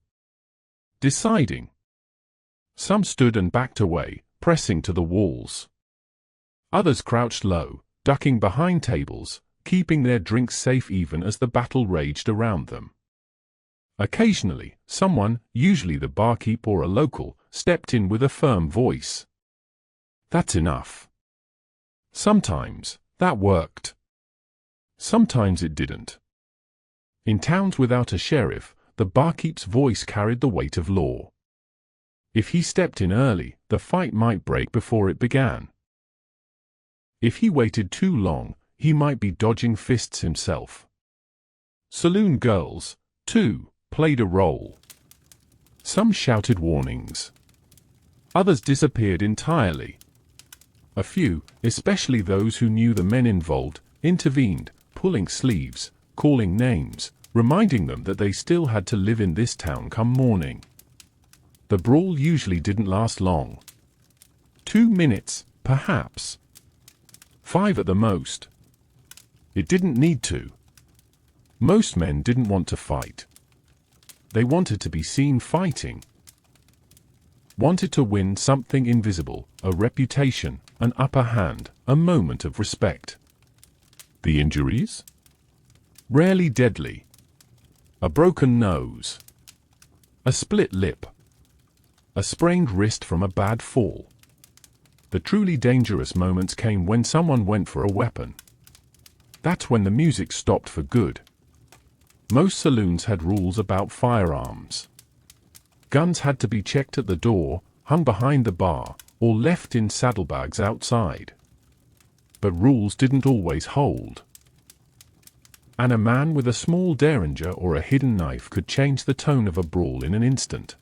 Deciding. Some stood and backed away, pressing to the walls. Others crouched low, ducking behind tables, keeping their drinks safe even as the battle raged around them. Occasionally, someone, usually the barkeep or a local, stepped in with a firm voice. That's enough. Sometimes, that worked. Sometimes it didn't. In towns without a sheriff, the barkeep's voice carried the weight of law. If he stepped in early, the fight might break before it began. If he waited too long, he might be dodging fists himself. Saloon girls, too, played a role. Some shouted warnings. Others disappeared entirely. A few, especially those who knew the men involved, intervened, pulling sleeves, calling names, reminding them that they still had to live in this town come morning. The brawl usually didn't last long. 2 minutes, perhaps. 5 at the most. It didn't need to. Most men didn't want to fight. They wanted to be seen fighting. wanted to win something invisible, a reputation, an upper hand, a moment of respect. The injuries? Rarely deadly. A broken nose. A split lip. A sprained wrist from a bad fall. The truly dangerous moments came when someone went for a weapon. That's when the music stopped for good. Most saloons had rules about firearms. Guns had to be checked at the door, hung behind the bar, or left in saddlebags outside. But rules didn't always hold. And a man with a small derringer or a hidden knife could change the tone of a brawl in an instant.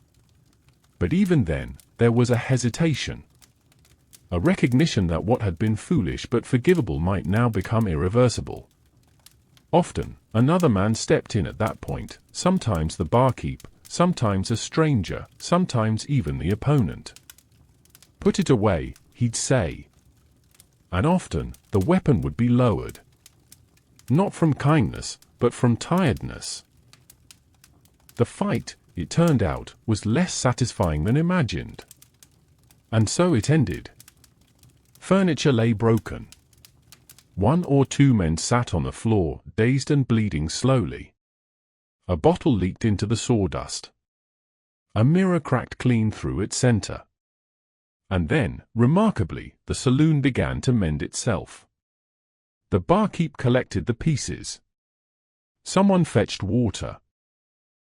But even then, there was a hesitation. A recognition that what had been foolish but forgivable might now become irreversible. Often, another man stepped in at that point, sometimes the barkeep, sometimes a stranger, sometimes even the opponent. "Put it away," he'd say. And often, the weapon would be lowered. Not from kindness, but from tiredness. The fight, it turned out, was less satisfying than imagined. And so it ended. Furniture lay broken. One or two men sat on the floor, dazed and bleeding slowly. A bottle leaked into the sawdust. A mirror cracked clean through its center. And then, remarkably, the saloon began to mend itself. The barkeep collected the pieces. Someone fetched water.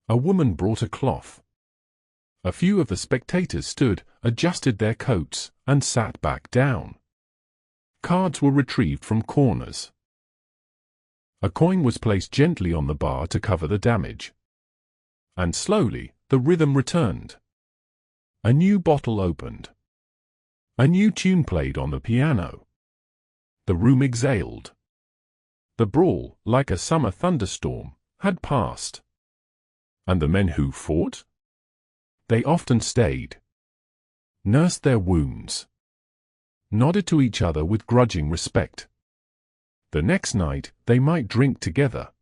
A woman brought a cloth. A few of the spectators stood, adjusted their coats, and sat back down. Cards were retrieved from corners. A coin was placed gently on the bar to cover the damage. And slowly, the rhythm returned. A new bottle opened. A new tune played on the piano. The room exhaled. The brawl, like a summer thunderstorm, had passed. And the men who fought? They often stayed. Nursed their wounds. Nodded to each other with grudging respect. The next night, they might drink together.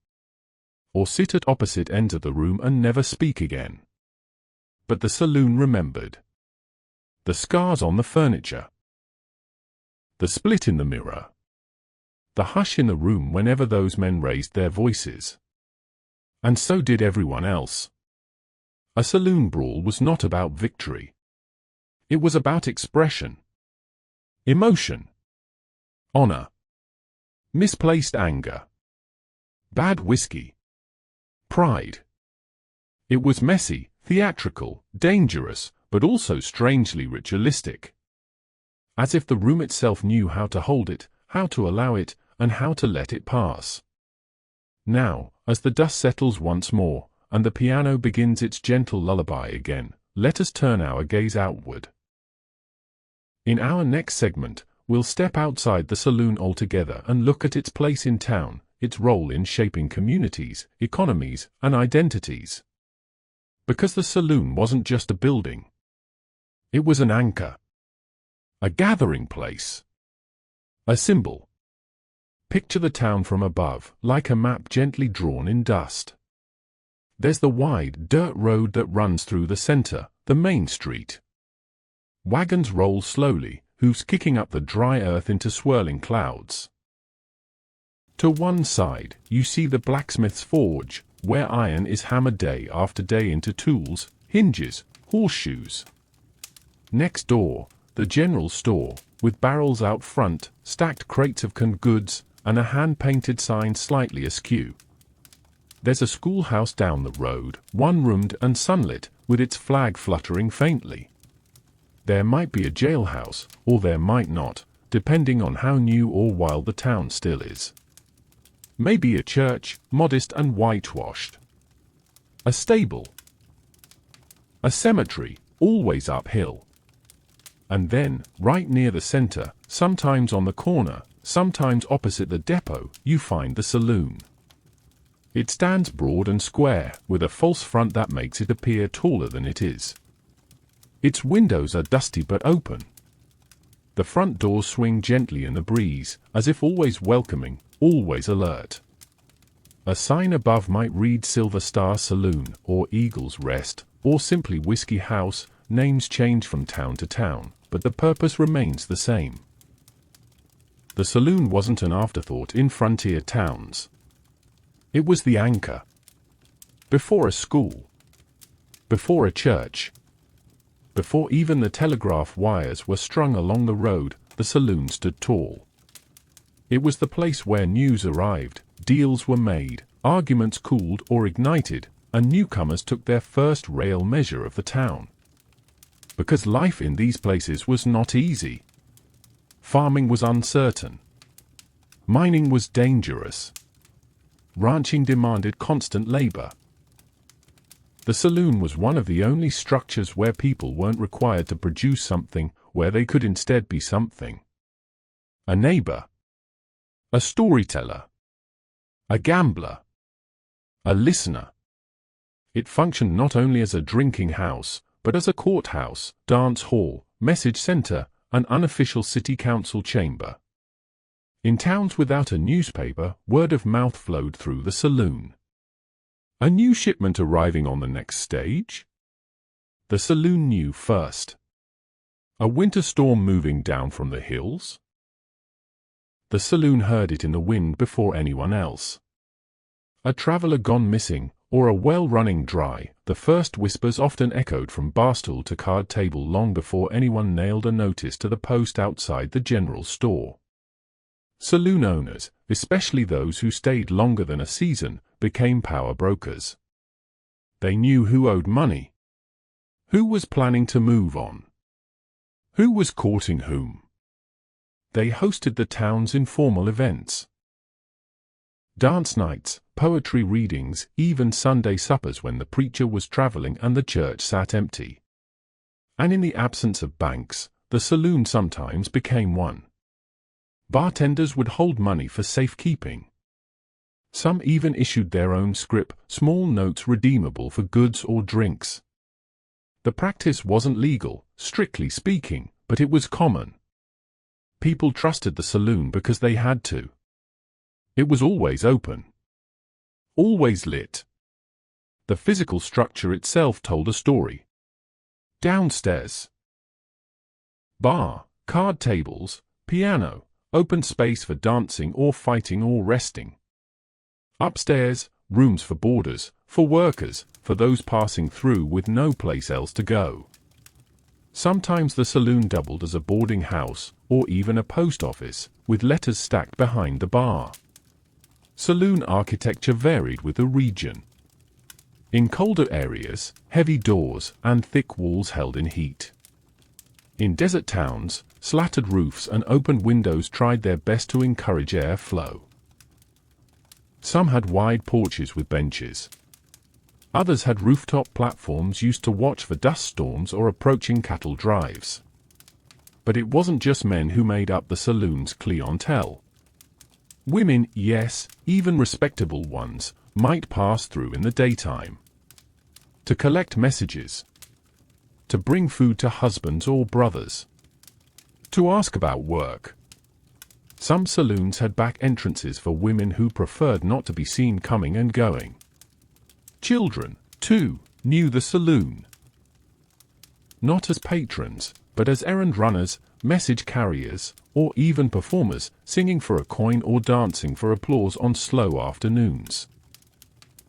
Or sit at opposite ends of the room and never speak again. But the saloon remembered. The scars on the furniture. The split in the mirror. The hush in the room whenever those men raised their voices. And so did everyone else. A saloon brawl was not about victory. It was about expression. Emotion. Honor. Misplaced anger. Bad whiskey. Pride. It was messy, theatrical, dangerous, but also strangely ritualistic. As if the room itself knew how to hold it, how to allow it, and how to let it pass. Now, as the dust settles once more, and the piano begins its gentle lullaby again, let us turn our gaze outward. In our next segment, we'll step outside the saloon altogether and look at its place in town, its role in shaping communities, economies, and identities. Because the saloon wasn't just a building. It was an anchor. A gathering place. A symbol. Picture the town from above, like a map gently drawn in dust. There's the wide, dirt road that runs through the center, the main street. Wagons roll slowly, hooves kicking up the dry earth into swirling clouds. To one side, you see the blacksmith's forge, where iron is hammered day after day into tools, hinges, horseshoes. Next door, the general store, with barrels out front, stacked crates of canned goods, and a hand-painted sign slightly askew. There's a schoolhouse down the road, one-roomed and sunlit, with its flag fluttering faintly. There might be a jailhouse, or there might not, depending on how new or wild the town still is. Maybe a church, modest and whitewashed. A stable. A cemetery, always uphill. And then, right near the center, sometimes on the corner, sometimes opposite the depot, you find the saloon. It stands broad and square, with a false front that makes it appear taller than it is. Its windows are dusty but open. The front doors swing gently in the breeze, as if always welcoming, always alert. A sign above might read Silver Star Saloon, or Eagle's Rest, or simply Whiskey House, names change from town to town, but the purpose remains the same. The saloon wasn't an afterthought in frontier towns. It was the anchor. Before a school. Before a church. Before even the telegraph wires were strung along the road, the saloon stood tall. It was the place where news arrived, deals were made, arguments cooled or ignited, and newcomers took their first real measure of the town. Because life in these places was not easy. Farming was uncertain. Mining was dangerous. Ranching demanded constant labor. The saloon was one of the only structures where people weren't required to produce something, where they could instead be something. A neighbor. A storyteller. A gambler. A listener. It functioned not only as a drinking house, but as a courthouse, dance hall, message center, an unofficial city council chamber. In towns without a newspaper, word of mouth flowed through the saloon. A new shipment arriving on the next stage? The saloon knew first. A winter storm moving down from the hills? The saloon heard it in the wind before anyone else. A traveler gone missing, or a well running dry, the first whispers often echoed from barstool to card table long before anyone nailed a notice to the post outside the general store. Saloon owners, especially those who stayed longer than a season, became power brokers. They knew who owed money, who was planning to move on, who was courting whom. They hosted the town's informal events. Dance nights, poetry readings, even Sunday suppers when the preacher was traveling and the church sat empty. And in the absence of banks, the saloon sometimes became one. Bartenders would hold money for safekeeping. Some even issued their own scrip, small notes redeemable for goods or drinks. The practice wasn't legal, strictly speaking, but it was common. People trusted the saloon because they had to. It was always open. Always lit. The physical structure itself told a story. Downstairs. Bar, card tables, piano, open space for dancing or fighting or resting. Upstairs, rooms for boarders, for workers, for those passing through with no place else to go. Sometimes the saloon doubled as a boarding house, or even a post office, with letters stacked behind the bar. Saloon architecture varied with the region. In colder areas, heavy doors and thick walls held in heat. In desert towns, slatted roofs and open windows tried their best to encourage air flow. Some had wide porches with benches. Others had rooftop platforms used to watch for dust storms or approaching cattle drives. But it wasn't just men who made up the saloon's clientele. Women, yes, even respectable ones, might pass through in the daytime. To collect messages. To bring food to husbands or brothers. To ask about work. Some saloons had back entrances for women who preferred not to be seen coming and going. Children, too, knew the saloon. Not as patrons, but as errand runners, message carriers, or even performers, singing for a coin or dancing for applause on slow afternoons.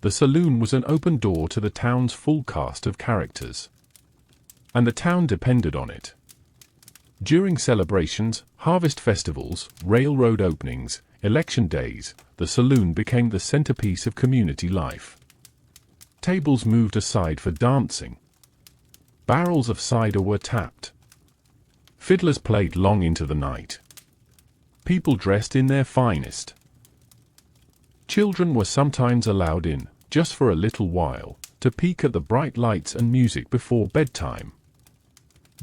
The saloon was an open door to the town's full cast of characters. And the town depended on it. During celebrations, harvest festivals, railroad openings, election days, the saloon became the centerpiece of community life. Tables moved aside for dancing. Barrels of cider were tapped. Fiddlers played long into the night. People dressed in their finest. Children were sometimes allowed in, just for a little while, to peek at the bright lights and music before bedtime.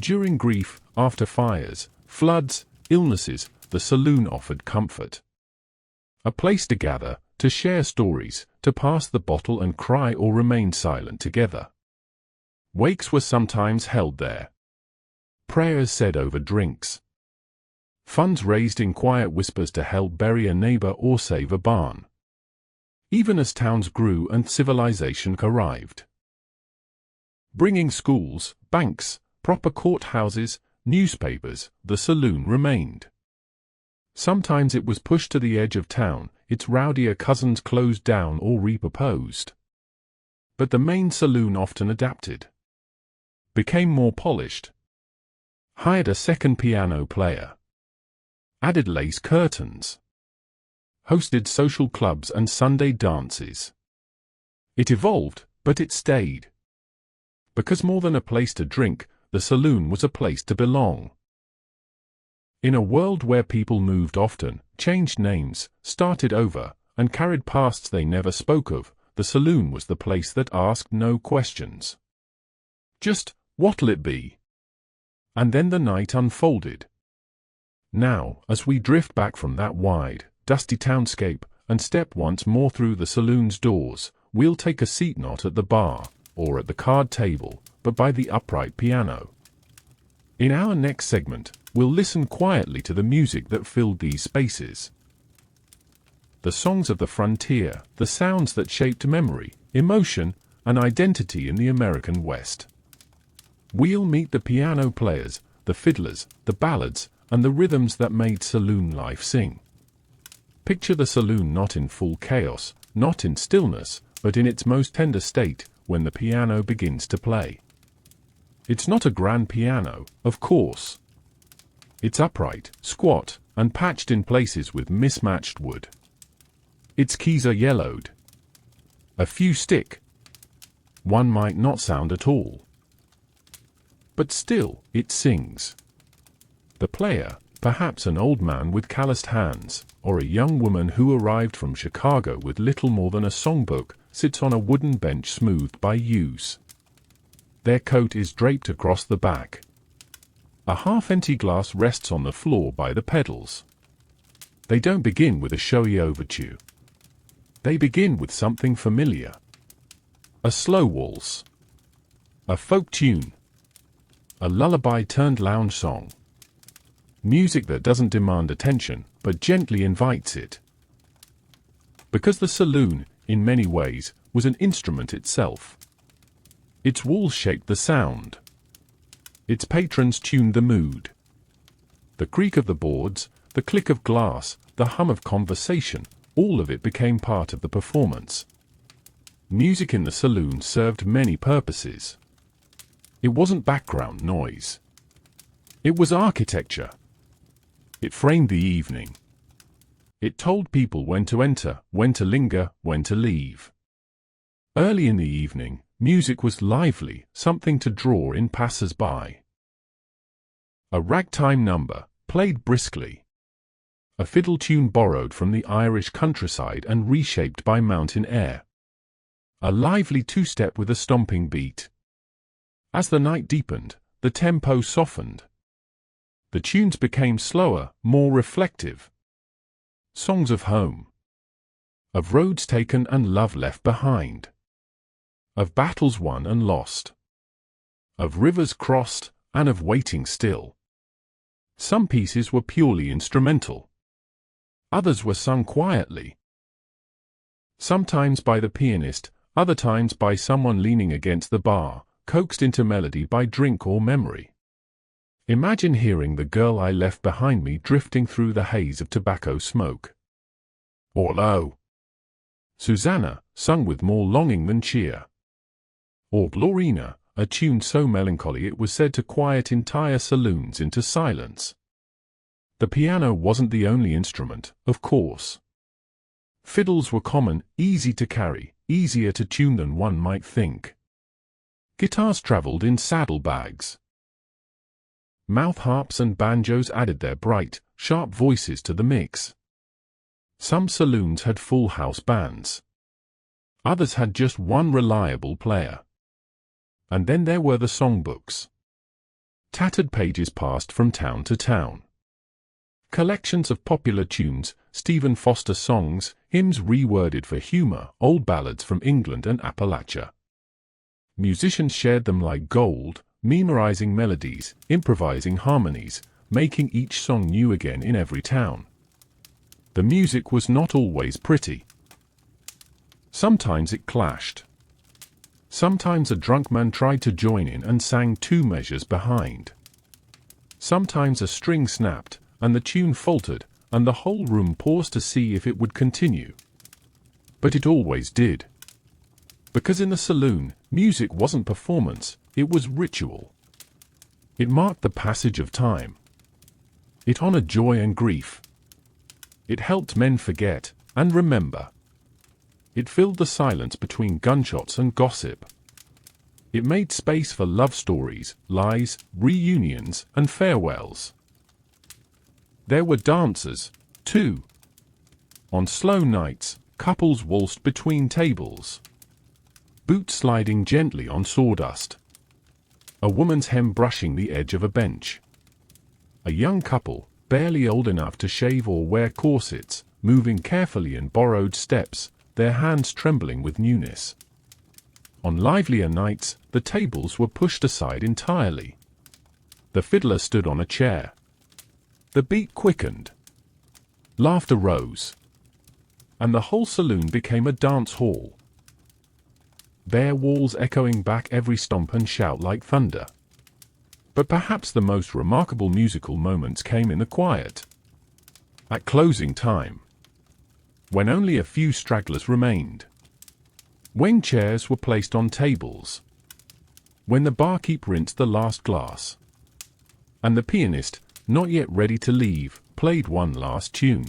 During grief, after fires, floods, illnesses, the saloon offered comfort. A place to gather, to share stories, to pass the bottle and cry or remain silent together. Wakes were sometimes held there. Prayers said over drinks. Funds raised in quiet whispers to help bury a neighbor or save a barn. Even as towns grew and civilization arrived. Bringing schools, banks, proper courthouses, newspapers, the saloon remained. Sometimes it was pushed to the edge of town, its rowdier cousins closed down or repurposed. But the main saloon often adapted, became more polished, hired a second piano player, added lace curtains, hosted social clubs and Sunday dances. It evolved, but it stayed. Because more than a place to drink, the saloon was a place to belong. In a world where people moved often, changed names, started over, and carried pasts they never spoke of, the saloon was the place that asked no questions. Just, what'll it be? And then the night unfolded. Now, as we drift back from that wide, dusty townscape, and step once more through the saloon's doors, we'll take a seat not at the bar, or at the card table, but by the upright piano. In our next segment, we'll listen quietly to the music that filled these spaces. The songs of the frontier, the sounds that shaped memory, emotion, and identity in the American West. We'll meet the piano players, the fiddlers, the ballads, and the rhythms that made saloon life sing. Picture the saloon not in full chaos, not in stillness, but in its most tender state, when the piano begins to play. It's not a grand piano, of course. It's upright, squat, and patched in places with mismatched wood. Its keys are yellowed. A few stick. One might not sound at all. But still, it sings. The player, perhaps an old man with calloused hands, or a young woman who arrived from Chicago with little more than a songbook, sits on a wooden bench smoothed by use. Their coat is draped across the back. A half-empty glass rests on the floor by the pedals. They don't begin with a showy overture. They begin with something familiar. A slow waltz. A folk tune. A lullaby-turned lounge song. Music that doesn't demand attention, but gently invites it. Because the saloon, in many ways, was an instrument itself. Its walls shaped the sound. Its patrons tuned the mood. The creak of the boards, the click of glass, the hum of conversation, all of it became part of the performance. Music in the saloon served many purposes. It wasn't background noise. It was architecture. It framed the evening. It told people when to enter, when to linger, when to leave. Early in the evening, music was lively, something to draw in passers-by. A ragtime number, played briskly. A fiddle tune borrowed from the Irish countryside and reshaped by mountain air. A lively two-step with a stomping beat. As the night deepened, the tempo softened. The tunes became slower, more reflective. Songs of home. Of roads taken and love left behind. Of battles won and lost. Of rivers crossed, and of waiting still. Some pieces were purely instrumental. Others were sung quietly. Sometimes by the pianist, other times by someone leaning against the bar, coaxed into melody by drink or memory. Imagine hearing The Girl I Left Behind Me drifting through the haze of tobacco smoke. Or Lo, Susanna, sung with more longing than cheer. Or Glorina, a tune so melancholy it was said to quiet entire saloons into silence. The piano wasn't the only instrument, of course. Fiddles were common, easy to carry, easier to tune than one might think. Guitars traveled in saddlebags. Mouth harps and banjos added their bright, sharp voices to the mix. Some saloons had full house bands. Others had just one reliable player. And then there were the songbooks. Tattered pages passed from town to town. Collections of popular tunes, Stephen Foster songs, hymns reworded for humor, old ballads from England and Appalachia. Musicians shared them like gold, memorizing melodies, improvising harmonies, making each song new again in every town. The music was not always pretty. Sometimes it clashed. Sometimes a drunk man tried to join in and sang 2 measures behind. Sometimes a string snapped, and the tune faltered, and the whole room paused to see if it would continue. But it always did. Because in the saloon, music wasn't performance, it was ritual. It marked the passage of time. It honored joy and grief. It helped men forget and remember. It filled the silence between gunshots and gossip. It made space for love stories, lies, reunions, and farewells. There were dancers, too. On slow nights, couples waltzed between tables, boots sliding gently on sawdust, a woman's hem brushing the edge of a bench. A young couple, barely old enough to shave or wear corsets, moving carefully in borrowed steps, their hands trembling with newness. On livelier nights, the tables were pushed aside entirely. The fiddler stood on a chair. The beat quickened. Laughter rose. And the whole saloon became a dance hall. Bare walls echoing back every stomp and shout like thunder. But perhaps the most remarkable musical moments came in the quiet. At closing time. When only a few stragglers remained. When chairs were placed on tables. When the barkeep rinsed the last glass. And the pianist, not yet ready to leave, played one last tune.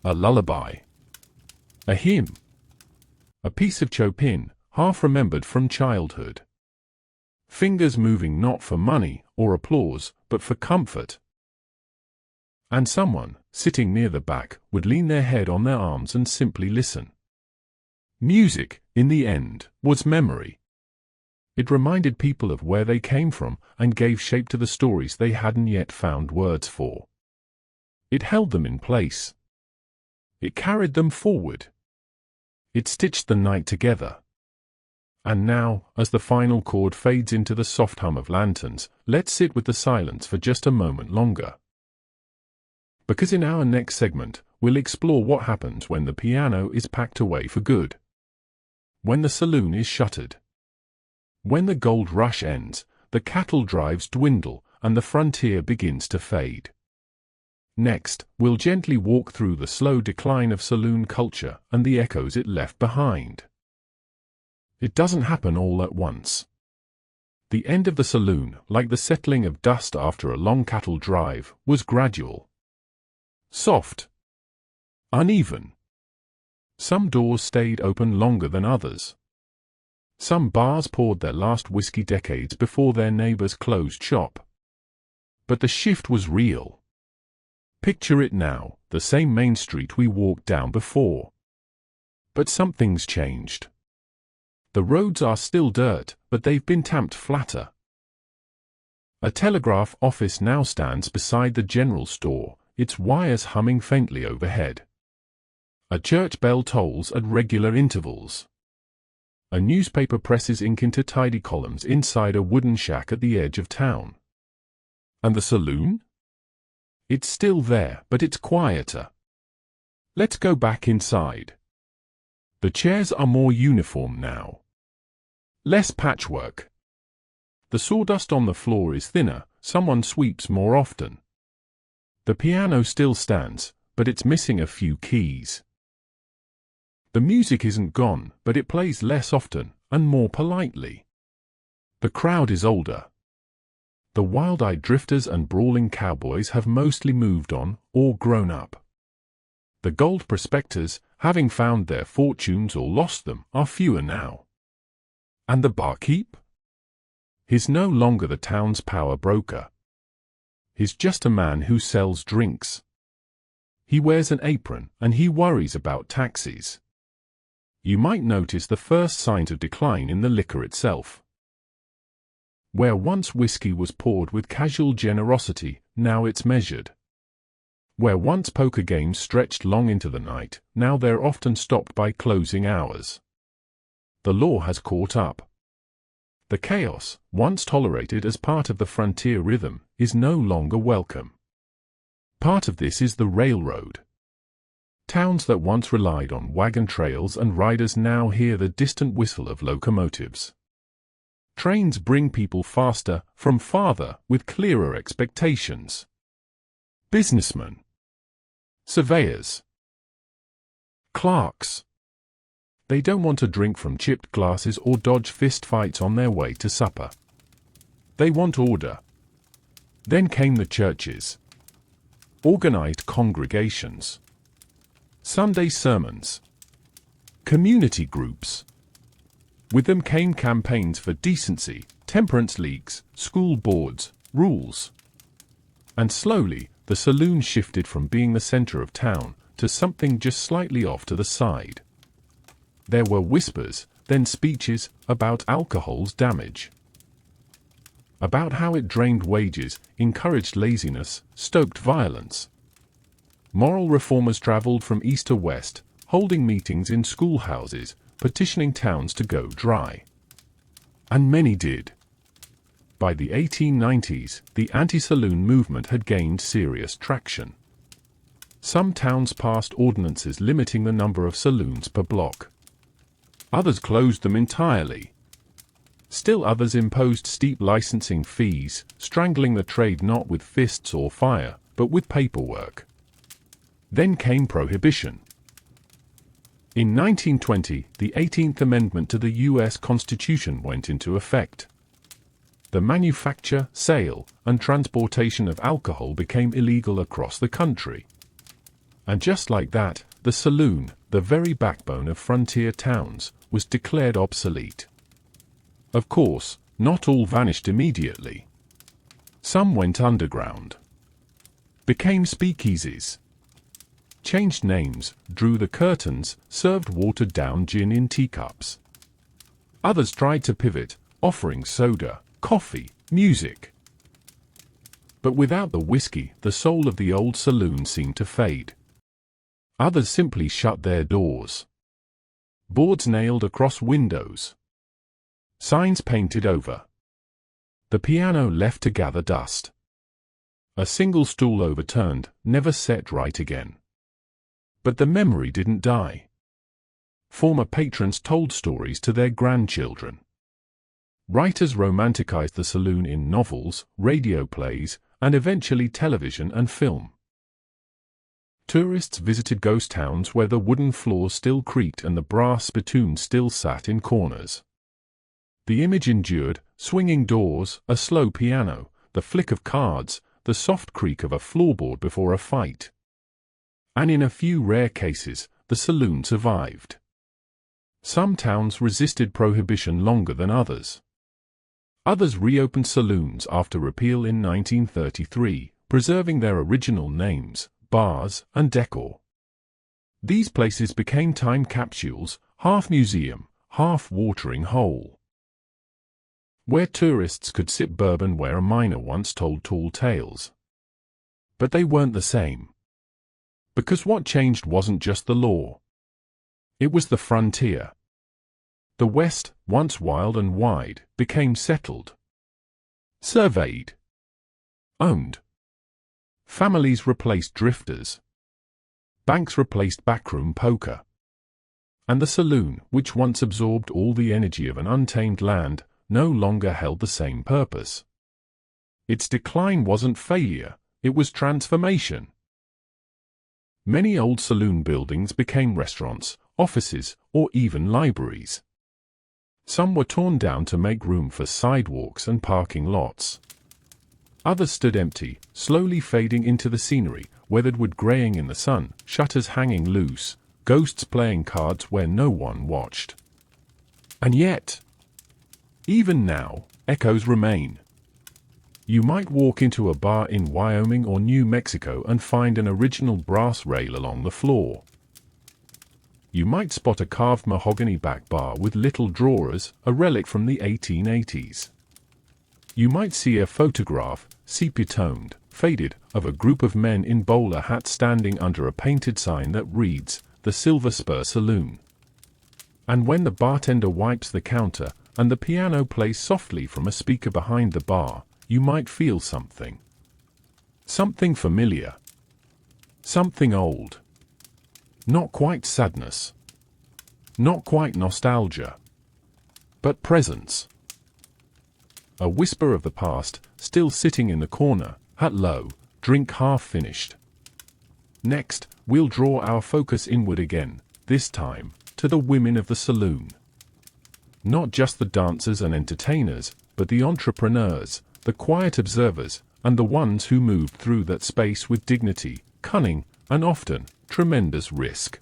A lullaby. A hymn. A piece of Chopin, half remembered from childhood. Fingers moving not for money or applause, but for comfort. And someone, sitting near the back, would lean their head on their arms and simply listen. Music, in the end, was memory. It reminded people of where they came from and gave shape to the stories they hadn't yet found words for. It held them in place. It carried them forward. It stitched the night together. And now, as the final chord fades into the soft hum of lanterns, let's sit with the silence for just a moment longer. Because in our next segment, we'll explore what happens when the piano is packed away for good. When the saloon is shuttered. When the gold rush ends, the cattle drives dwindle, and the frontier begins to fade. Next, we'll gently walk through the slow decline of saloon culture and the echoes it left behind. It doesn't happen all at once. The end of the saloon, like the settling of dust after a long cattle drive, was gradual. Soft. Uneven. Some doors stayed open longer than others. Some bars poured their last whiskey decades before their neighbors closed shop. But the shift was real. Picture it now, the same main street we walked down before. But something's changed. The roads are still dirt, but they've been tamped flatter. A telegraph office now stands beside the general store, its wires humming faintly overhead. A church bell tolls at regular intervals. A newspaper presses ink into tidy columns inside a wooden shack at the edge of town. And the saloon? It's still there, but it's quieter. Let's go back inside. The chairs are more uniform now. Less patchwork. The sawdust on the floor is thinner, someone sweeps more often. The piano still stands, but it's missing a few keys. The music isn't gone, but it plays less often, and more politely. The crowd is older. The wild-eyed drifters and brawling cowboys have mostly moved on, or grown up. The gold prospectors, having found their fortunes or lost them, are fewer now. And the barkeep? He's no longer the town's power broker. He's just a man who sells drinks. He wears an apron, and he worries about taxes. You might notice the first signs of decline in the liquor itself. Where once whiskey was poured with casual generosity, now it's measured. Where once poker games stretched long into the night, now they're often stopped by closing hours. The law has caught up. The chaos, once tolerated as part of the frontier rhythm, is no longer welcome. Part of this is the railroad. Towns that once relied on wagon trails and riders now hear the distant whistle of locomotives. Trains bring people faster, from farther, with clearer expectations. Businessmen, surveyors, clerks. They don't want to drink from chipped glasses or dodge fistfights on their way to supper. They want order. Then came the churches. Organized congregations. Sunday sermons. Community groups. With them came campaigns for decency, temperance leagues, school boards, rules. And slowly, the saloon shifted from being the center of town to something just slightly off to the side. There were whispers, then speeches, about alcohol's damage. About how it drained wages, encouraged laziness, stoked violence. Moral reformers traveled from east to west, holding meetings in schoolhouses, petitioning towns to go dry. And many did. By the 1890s, the anti-saloon movement had gained serious traction. Some towns passed ordinances limiting the number of saloons per block. Others closed them entirely. Still others imposed steep licensing fees, strangling the trade not with fists or fire, but with paperwork. Then came prohibition. In 1920, the 18th Amendment to the U.S. Constitution went into effect. The manufacture, sale, and transportation of alcohol became illegal across the country. And just like that, the saloon, the very backbone of frontier towns, was declared obsolete. Of course, not all vanished immediately. Some went underground, became speakeasies, changed names, drew the curtains, served watered-down gin in teacups. Others tried to pivot, offering soda, coffee, music. But without the whiskey, the soul of the old saloon seemed to fade. Others simply shut their doors. Boards nailed across windows. Signs painted over. The piano left to gather dust. A single stool overturned, never set right again. But the memory didn't die. Former patrons told stories to their grandchildren. Writers romanticized the saloon in novels, radio plays, and eventually television and film. Tourists visited ghost towns where the wooden floors still creaked and the brass spittoons still sat in corners. The image endured, swinging doors, a slow piano, the flick of cards, the soft creak of a floorboard before a fight. And in a few rare cases, the saloon survived. Some towns resisted prohibition longer than others. Others reopened saloons after repeal in 1933, preserving their original names, bars, and decor. These places became time capsules, half museum, half watering hole, where tourists could sip bourbon where a miner once told tall tales. But they weren't the same. Because what changed wasn't just the law. It was the frontier. The West, once wild and wide, became settled. Surveyed. Owned. Families replaced drifters. Banks replaced backroom poker. And the saloon, which once absorbed all the energy of an untamed land, no longer held the same purpose. Its decline wasn't failure, it was transformation. Many old saloon buildings became restaurants, offices, or even libraries. Some were torn down to make room for sidewalks and parking lots. Others stood empty, slowly fading into the scenery, weathered graying in the sun, shutters hanging loose, ghosts playing cards where no one watched. And yet, even now, echoes remain. You might walk into a bar in Wyoming or New Mexico and find an original brass rail along the floor. You might spot a carved mahogany back bar with little drawers, a relic from the 1880s. You might see a photograph, sepia-toned, faded, of a group of men in bowler hats standing under a painted sign that reads, "The Silver Spur Saloon." And when the bartender wipes the counter, and the piano plays softly from a speaker behind the bar, you might feel something. Something familiar. Something old. Not quite sadness. Not quite nostalgia. But presence. A whisper of the past, still sitting in the corner. Hello, drink half finished. Next, we'll draw our focus inward again, this time, to the women of the saloon. Not just the dancers and entertainers, but the entrepreneurs, the quiet observers, and the ones who moved through that space with dignity, cunning, and often, tremendous risk.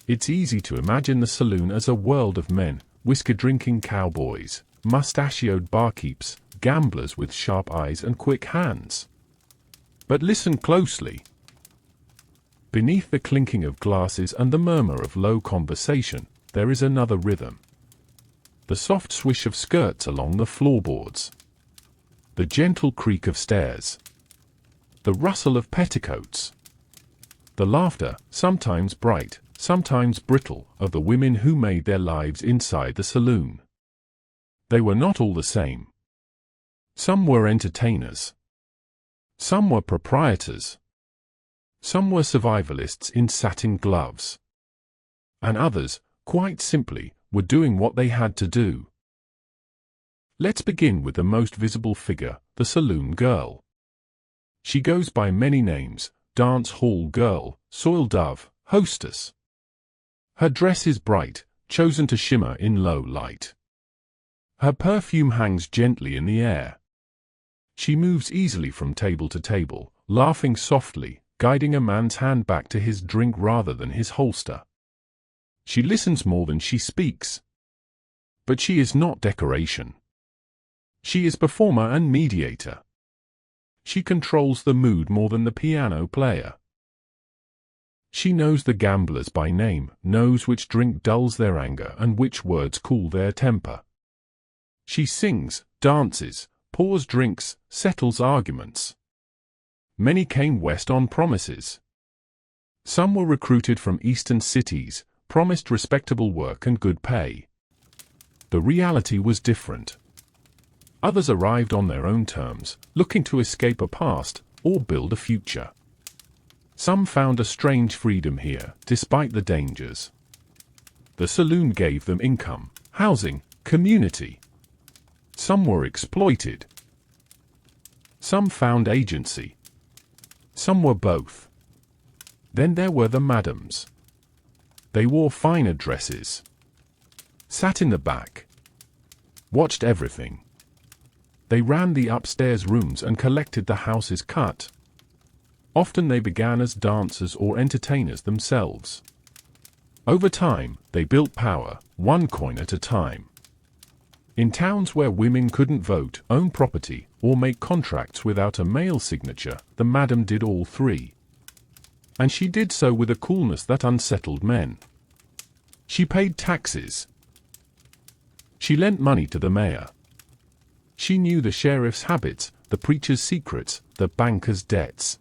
It's easy to imagine the saloon as a world of men, whiskey-drinking cowboys, mustachioed barkeeps, gamblers with sharp eyes and quick hands. But listen closely. Beneath the clinking of glasses and the murmur of low conversation, there is another rhythm. The soft swish of skirts along the floorboards. The gentle creak of stairs. The rustle of petticoats. The laughter, sometimes bright, sometimes brittle, of the women who made their lives inside the saloon. They were not all the same. Some were entertainers. Some were proprietors. Some were survivalists in satin gloves. And others, quite simply, were doing what they had to do. Let's begin with the most visible figure, the saloon girl. She goes by many names: dance hall girl, soil dove, hostess. Her dress is bright, chosen to shimmer in low light. Her perfume hangs gently in the air. She moves easily from table to table, laughing softly, guiding a man's hand back to his drink rather than his holster. She listens more than she speaks. But she is not decoration. She is performer and mediator. She controls the mood more than the piano player. She knows the gamblers by name, knows which drink dulls their anger and which words cool their temper. She sings, dances, pours drinks, settles arguments. Many came west on promises. Some were recruited from eastern cities, promised respectable work and good pay. The reality was different. Others arrived on their own terms, looking to escape a past or build a future. Some found a strange freedom here, despite the dangers. The saloon gave them income, housing, community. Some were exploited. Some found agency. Some were both. Then there were the madams. They wore finer dresses. Sat in the back. Watched everything. They ran the upstairs rooms and collected the house's cut. Often they began as dancers or entertainers themselves. Over time, they built power, one coin at a time. In towns where women couldn't vote, own property, or make contracts without a male signature, the madam did all three. And she did so with a coolness that unsettled men. She paid taxes. She lent money to the mayor. She knew the sheriff's habits, the preacher's secrets, the banker's debts.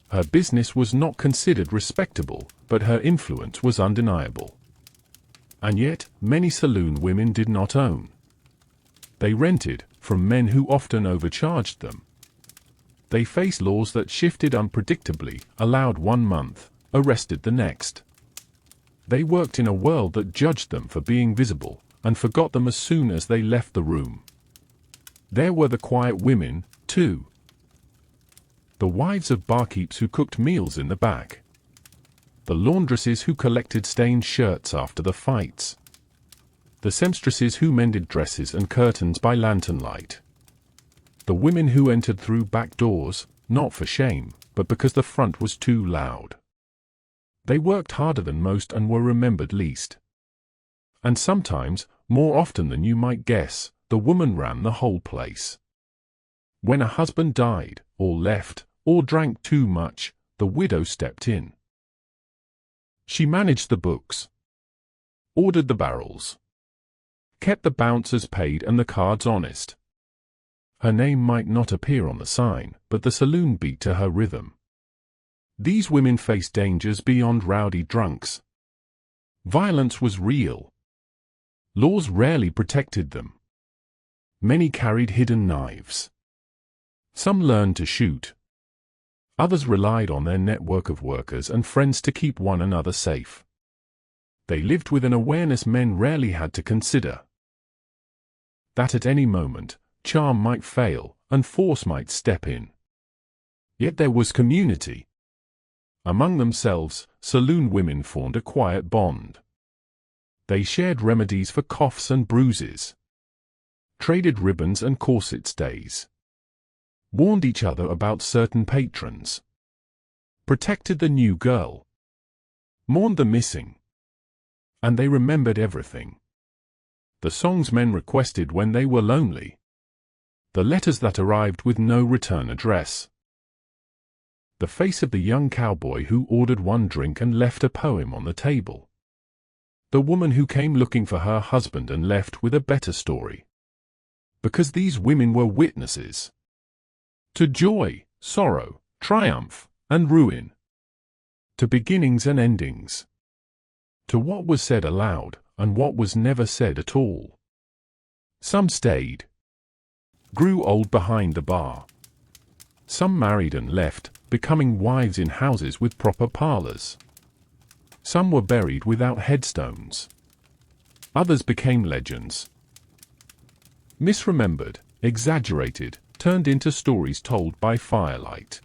Her business was not considered respectable, but her influence was undeniable. And yet, many saloon women did not own. They rented, from men who often overcharged them. They faced laws that shifted unpredictably, allowed 1 month, arrested the next. They worked in a world that judged them for being visible, and forgot them as soon as they left the room. There were the quiet women, too. The wives of barkeeps who cooked meals in the back. The laundresses who collected stained shirts after the fights. The seamstresses who mended dresses and curtains by lantern light. The women who entered through back doors, not for shame, but because the front was too loud. They worked harder than most and were remembered least. And sometimes, more often than you might guess, the woman ran the whole place. When a husband died, or left, or drank too much, the widow stepped in. She managed the books, ordered the barrels, kept the bouncers paid and the cards honest. Her name might not appear on the sign, but the saloon beat to her rhythm. These women faced dangers beyond rowdy drunks. Violence was real. Laws rarely protected them. Many carried hidden knives. Some learned to shoot. Others relied on their network of workers and friends to keep one another safe. They lived with an awareness men rarely had to consider. That at any moment, charm might fail, and force might step in. Yet there was community. Among themselves, saloon women formed a quiet bond. They shared remedies for coughs and bruises, traded ribbons and corset stays, warned each other about certain patrons, protected the new girl, mourned the missing, and they remembered everything. The songs men requested when they were lonely, the letters that arrived with no return address, the face of the young cowboy who ordered one drink and left a poem on the table, the woman who came looking for her husband and left with a better story. Because these women were witnesses to joy, sorrow, triumph, and ruin, to beginnings and endings, to what was said aloud and what was never said at all. Some stayed, grew old behind the bar. Some married and left, becoming wives in houses with proper parlors. Some were buried without headstones. Others became legends. Misremembered, exaggerated, turned into stories told by firelight.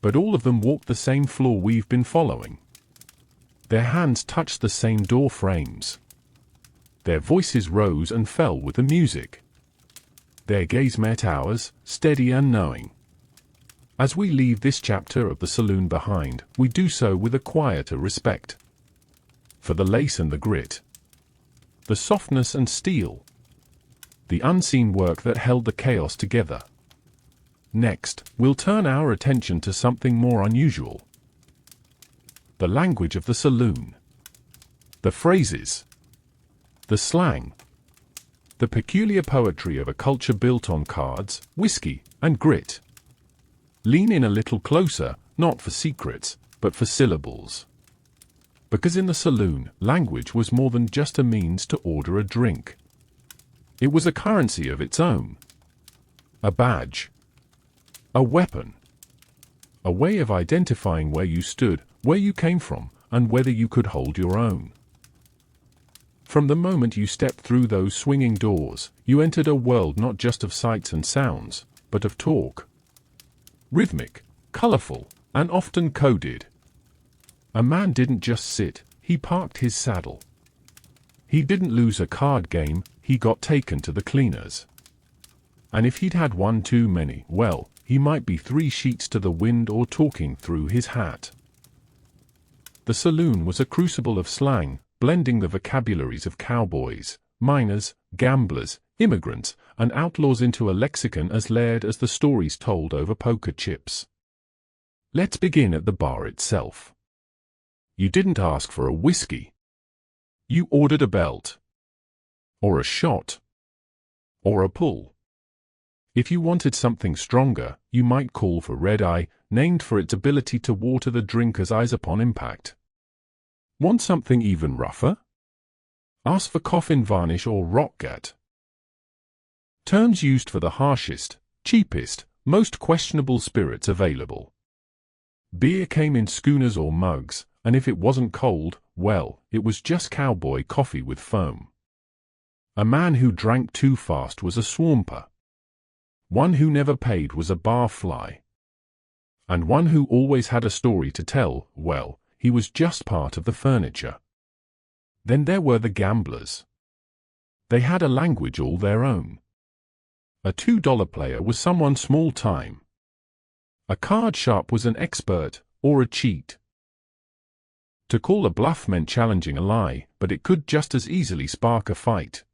But all of them walked the same floor we've been following. Their hands touched the same door frames. Their voices rose and fell with the music. Their gaze met ours, steady and knowing. As we leave this chapter of the saloon behind, we do so with a quieter respect for the lace and the grit, the softness and steel, the unseen work that held the chaos together. Next, we'll turn our attention to something more unusual. The language of the saloon. The phrases. The slang. The peculiar poetry of a culture built on cards, whiskey, and grit. Lean in a little closer, not for secrets, but for syllables. Because in the saloon, language was more than just a means to order a drink. It was a currency of its own. A badge. A weapon. A way of identifying where you stood, where you came from, and whether you could hold your own. From the moment you stepped through those swinging doors, you entered a world not just of sights and sounds, but of talk. Rhythmic, colorful, and often coded. A man didn't just sit, he parked his saddle. He didn't lose a card game, he got taken to the cleaners. And if he'd had one too many, well, he might be 3 sheets to the wind or talking through his hat. The saloon was a crucible of slang, blending the vocabularies of cowboys, miners, gamblers, immigrants, and outlaws into a lexicon as layered as the stories told over poker chips. Let's begin at the bar itself. You didn't ask for a whiskey. You ordered a belt. Or a shot. Or a pull. If you wanted something stronger, you might call for Red Eye, named for its ability to water the drinker's eyes upon impact. Want something even rougher? Ask for Coffin Varnish or Rockgat. Terms used for the harshest, cheapest, most questionable spirits available. Beer came in schooners or mugs, and if it wasn't cold, well, it was just cowboy coffee with foam. A man who drank too fast was a swamper. One who never paid was a barfly. And one who always had a story to tell, well, he was just part of the furniture. Then there were the gamblers. They had a language all their own. A $2 player was someone small time. A card sharp was an expert, or a cheat. To call a bluff meant challenging a lie, but it could just as easily spark a fight.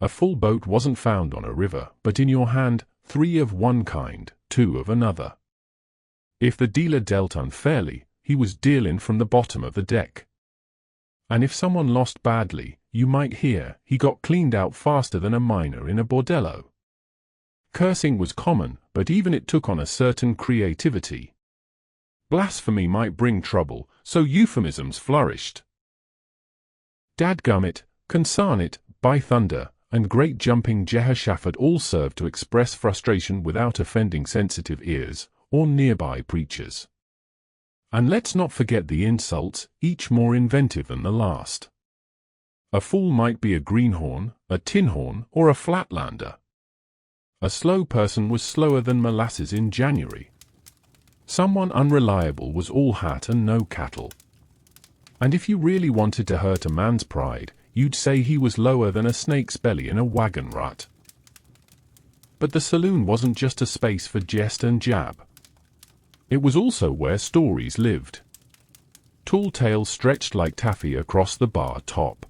A full boat wasn't found on a river, but in your hand, 3 of one kind, 2 of another. If the dealer dealt unfairly, he was dealing from the bottom of the deck. And if someone lost badly, you might hear, he got cleaned out faster than a miner in a bordello. Cursing was common, but even it took on a certain creativity. Blasphemy might bring trouble, so euphemisms flourished. Dadgummit, consarnit, by thunder, and great jumping Jehoshaphat all served to express frustration without offending sensitive ears, or nearby preachers. And let's not forget the insults, each more inventive than the last. A fool might be a greenhorn, a tin horn, or a flatlander. A slow person was slower than molasses in January. Someone unreliable was all hat and no cattle. And if you really wanted to hurt a man's pride, you'd say he was lower than a snake's belly in a wagon rut. But the saloon wasn't just a space for jest and jab. It was also where stories lived. Tall tales stretched like taffy across the bar top.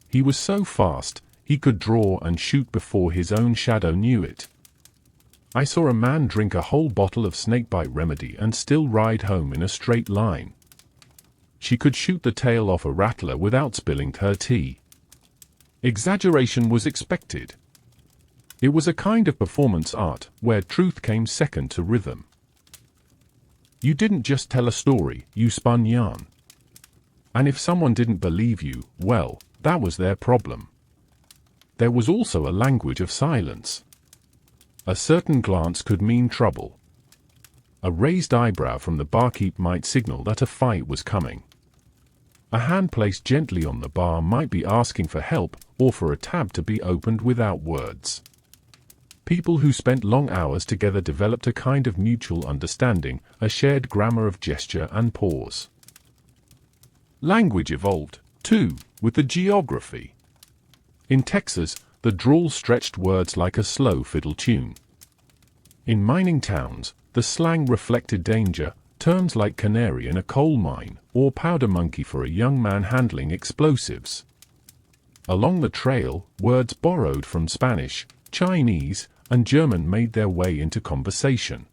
He was so fast, he could draw and shoot before his own shadow knew it. I saw a man drink a whole bottle of snakebite remedy and still ride home in a straight line. She could shoot the tail off a rattler without spilling her tea. Exaggeration was expected. It was a kind of performance art where truth came second to rhythm. You didn't just tell a story, you spun yarn. And if someone didn't believe you, well, that was their problem. There was also a language of silence. A certain glance could mean trouble. A raised eyebrow from the barkeep might signal that a fight was coming. A hand placed gently on the bar might be asking for help or for a tab to be opened without words. People who spent long hours together developed a kind of mutual understanding, a shared grammar of gesture and pause. Language evolved, too, with the geography. In Texas, the drawl stretched words like a slow fiddle tune. In mining towns, the slang reflected danger, terms like canary in a coal mine, or powder monkey for a young man handling explosives. Along the trail, words borrowed from Spanish, Chinese, and German made their way into conversation.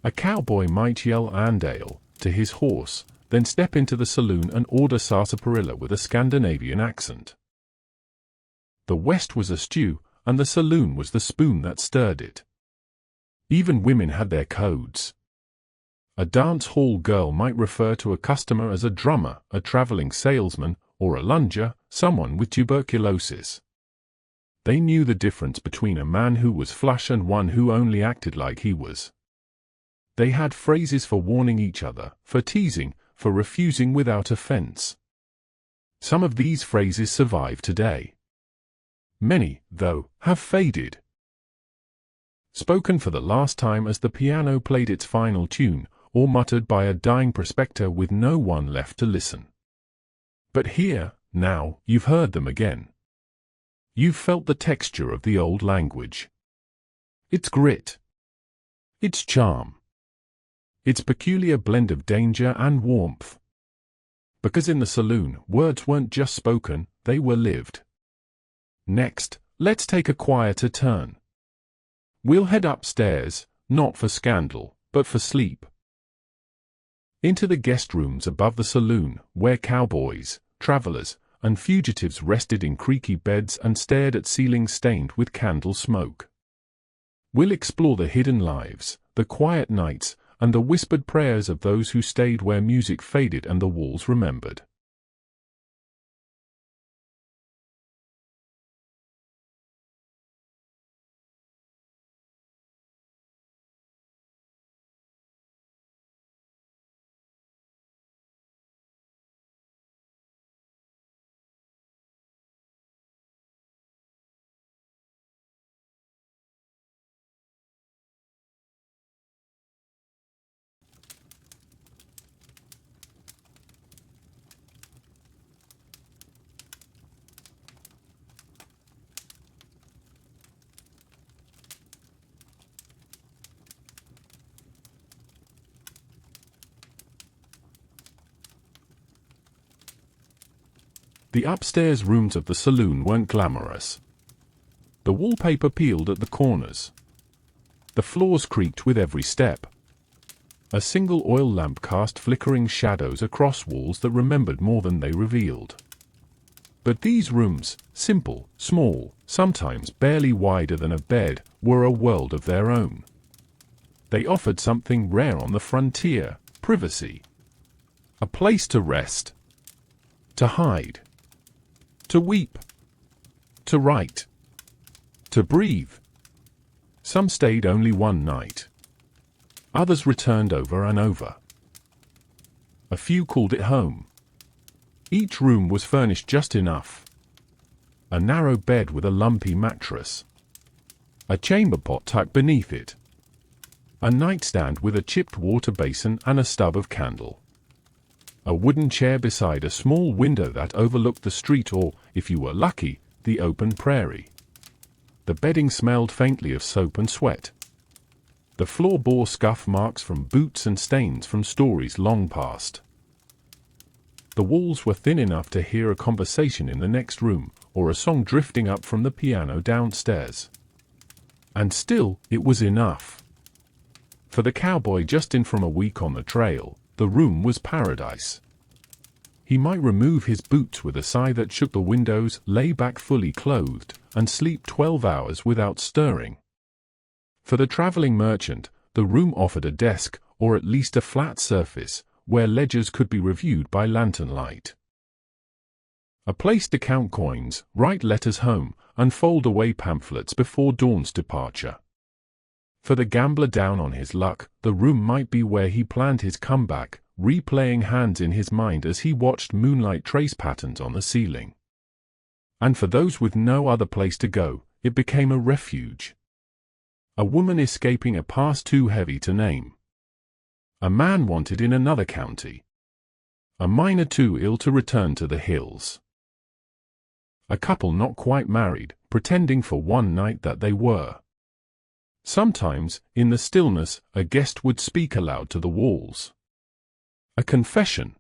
A cowboy might yell "Andale" to his horse, then step into the saloon and order sarsaparilla with a Scandinavian accent. The West was a stew, and the saloon was the spoon that stirred it. Even women had their codes. A dance hall girl might refer to a customer as a drummer, a traveling salesman, or a lunger, someone with tuberculosis. They knew the difference between a man who was flush and one who only acted like he was. They had phrases for warning each other, for teasing, for refusing without offense. Some of these phrases survive today. Many, though, have faded. Spoken for the last time as the piano played its final tune, or muttered by a dying prospector with no one left to listen. But here, now, you've heard them again. You've felt the texture of the old language. Its grit. Its charm. Its peculiar blend of danger and warmth. Because in the saloon, words weren't just spoken, they were lived. Next, let's take a quieter turn. We'll head upstairs, not for scandal, but for sleep. Into the guest rooms above the saloon, where cowboys, travelers, and fugitives rested in creaky beds and stared at ceilings stained with candle smoke. We'll explore the hidden lives, the quiet nights, and the whispered prayers of those who stayed where music faded and the walls remembered. The upstairs rooms of the saloon weren't glamorous. The wallpaper peeled at the corners. The floors creaked with every step. A single oil lamp cast flickering shadows across walls that remembered more than they revealed. But these rooms, simple, small, sometimes barely wider than a bed, were a world of their own. They offered something rare on the frontier: privacy. A place to rest. To hide. To weep. To write. To breathe. Some stayed only one night. Others returned over and over. A few called it home. Each room was furnished just enough. A narrow bed with a lumpy mattress. A chamber pot tucked beneath it. A nightstand with a chipped water basin and a stub of candle. A wooden chair beside a small window that overlooked the street or, if you were lucky, the open prairie. The bedding smelled faintly of soap and sweat. The floor bore scuff marks from boots and stains from stories long past. The walls were thin enough to hear a conversation in the next room, or a song drifting up from the piano downstairs. And still, it was enough. For the cowboy just in from a week on the trail, the room was paradise. He might remove his boots with a sigh that shook the windows, lay back fully clothed, and sleep 12 hours without stirring. For the traveling merchant, the room offered a desk, or at least a flat surface, where ledgers could be reviewed by lantern light. A place to count coins, write letters home, and fold away pamphlets before dawn's departure. For the gambler down on his luck, the room might be where he planned his comeback, replaying hands in his mind as he watched moonlight trace patterns on the ceiling. And for those with no other place to go, it became a refuge. A woman escaping a past too heavy to name. A man wanted in another county. A miner too ill to return to the hills. A couple not quite married, pretending for one night that they were. Sometimes, in the stillness, a guest would speak aloud to the walls. A confession.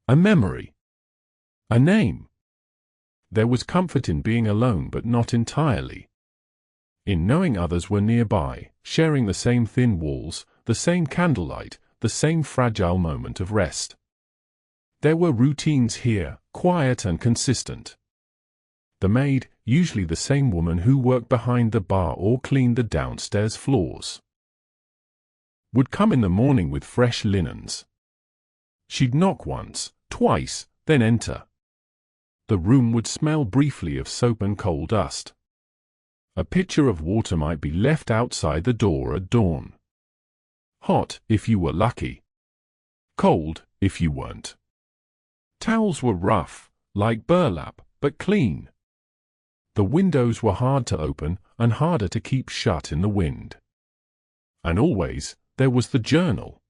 A memory. A name. There was comfort in being alone, but not entirely. In knowing others were nearby, sharing the same thin walls, the same candlelight, the same fragile moment of rest. There were routines here, quiet and consistent. The maid, usually the same woman who worked behind the bar or cleaned the downstairs floors, would come in the morning with fresh linens. She'd knock once, twice, then enter. The room would smell briefly of soap and coal dust. A pitcher of water might be left outside the door at dawn. Hot, if you were lucky. Cold, if you weren't. Towels were rough, like burlap, but clean. The windows were hard to open and harder to keep shut in the wind. And always, there was the journal.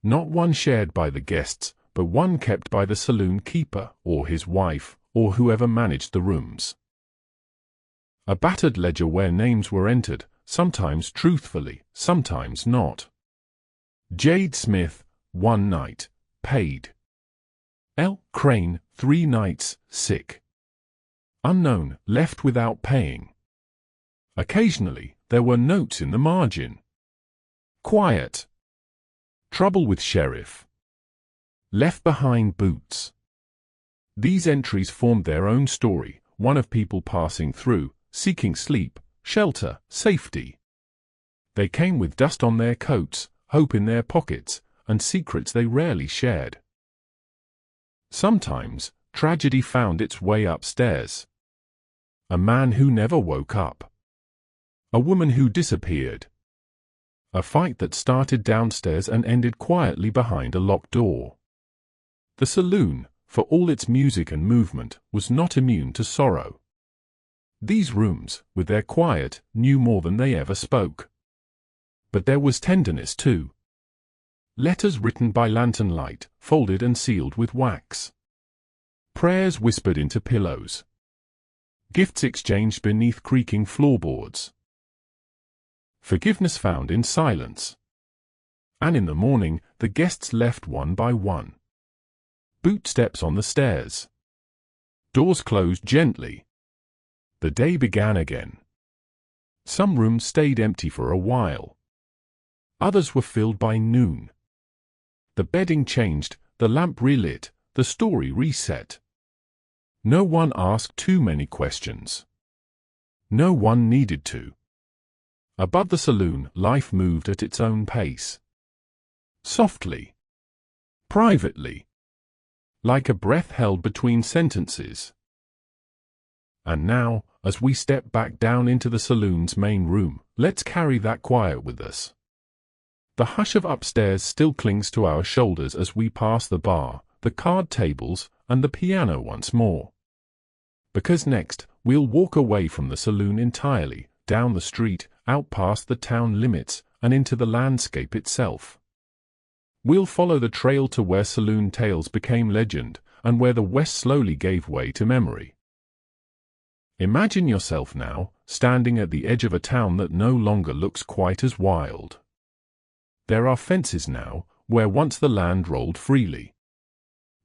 Not one shared by the guests, but one kept by the saloon keeper, or his wife, or whoever managed the rooms. A battered ledger where names were entered, sometimes truthfully, sometimes not. Jade Smith, 1 night, paid. L. Crane, 3 nights, sick. Unknown, left without paying. Occasionally, there were notes in the margin. Quiet. Trouble with sheriff. Left behind boots. These entries formed their own story, one of people passing through, seeking sleep, shelter, safety. They came with dust on their coats, hope in their pockets, and secrets they rarely shared. Sometimes, tragedy found its way upstairs. A man who never woke up. A woman who disappeared. A fight that started downstairs and ended quietly behind a locked door. The saloon, for all its music and movement, was not immune to sorrow. These rooms, with their quiet, knew more than they ever spoke. But there was tenderness too. Letters written by lantern light, folded and sealed with wax. Prayers whispered into pillows. Gifts exchanged beneath creaking floorboards. Forgiveness found in silence. And in the morning, the guests left one by one. Bootsteps on the stairs. Doors closed gently. The day began again. Some rooms stayed empty for a while. Others were filled by noon. The bedding changed, the lamp relit, the story reset. No one asked too many questions. No one needed to. Above the saloon, life moved at its own pace. Softly. Privately. Like a breath held between sentences. And now, as we step back down into the saloon's main room, let's carry that quiet with us. The hush of upstairs still clings to our shoulders as we pass the bar, the card tables, and the piano once more. Because next, we'll walk away from the saloon entirely, down the street, out past the town limits, and into the landscape itself. We'll follow the trail to where saloon tales became legend, and where the West slowly gave way to memory. Imagine yourself now, standing at the edge of a town that no longer looks quite as wild. There are fences now, where once the land rolled freely.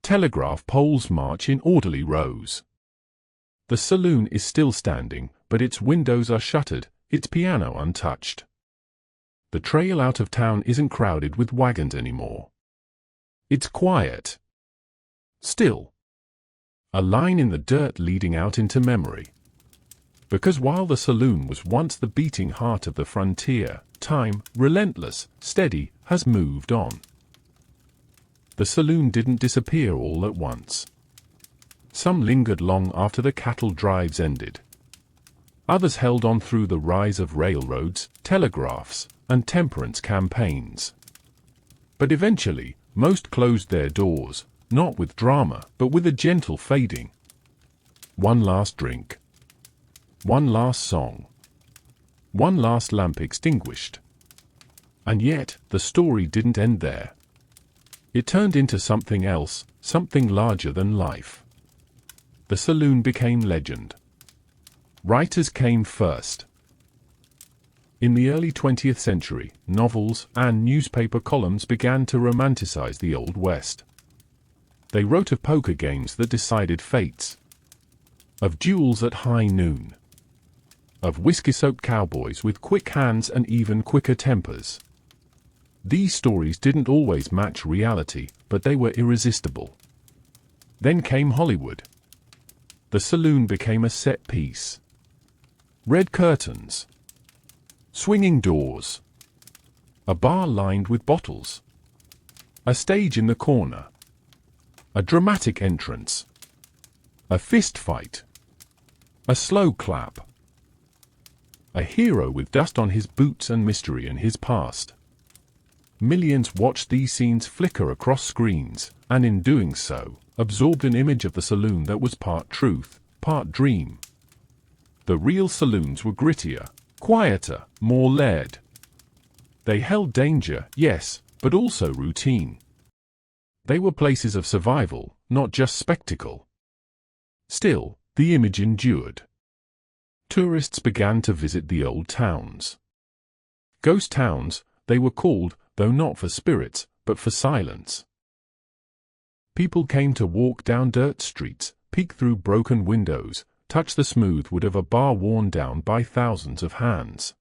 Telegraph poles march in orderly rows. The saloon is still standing, but its windows are shuttered, its piano untouched. The trail out of town isn't crowded with wagons anymore. It's quiet. Still. A line in the dirt leading out into memory. Because while the saloon was once the beating heart of the frontier, time, relentless, steady, has moved on. The saloon didn't disappear all at once. Some lingered long after the cattle drives ended. Others held on through the rise of railroads, telegraphs, and temperance campaigns. But eventually, most closed their doors, not with drama, but with a gentle fading. One last drink. One last song. One last lamp extinguished. And yet, the story didn't end there. It turned into something else, something larger than life. The saloon became legend. Writers came first. In the early 20th century, novels and newspaper columns began to romanticize the Old West. They wrote of poker games that decided fates, of duels at high noon, of whiskey-soaked cowboys with quick hands and even quicker tempers. These stories didn't always match reality, but they were irresistible. Then came Hollywood. The saloon became a set piece. Red curtains. Swinging doors. A bar lined with bottles. A stage in the corner. A dramatic entrance. A fist fight. A slow clap. A hero with dust on his boots and mystery in his past. Millions watched these scenes flicker across screens, and in doing so, absorbed an image of the saloon that was part truth, part dream. The real saloons were grittier, quieter, more layered. They held danger, yes, but also routine. They were places of survival, not just spectacle. Still, the image endured. Tourists began to visit the old towns. Ghost towns, they were called, though not for spirits, but for silence. People came to walk down dirt streets, peek through broken windows, touch the smooth wood of a bar worn down by thousands of hands.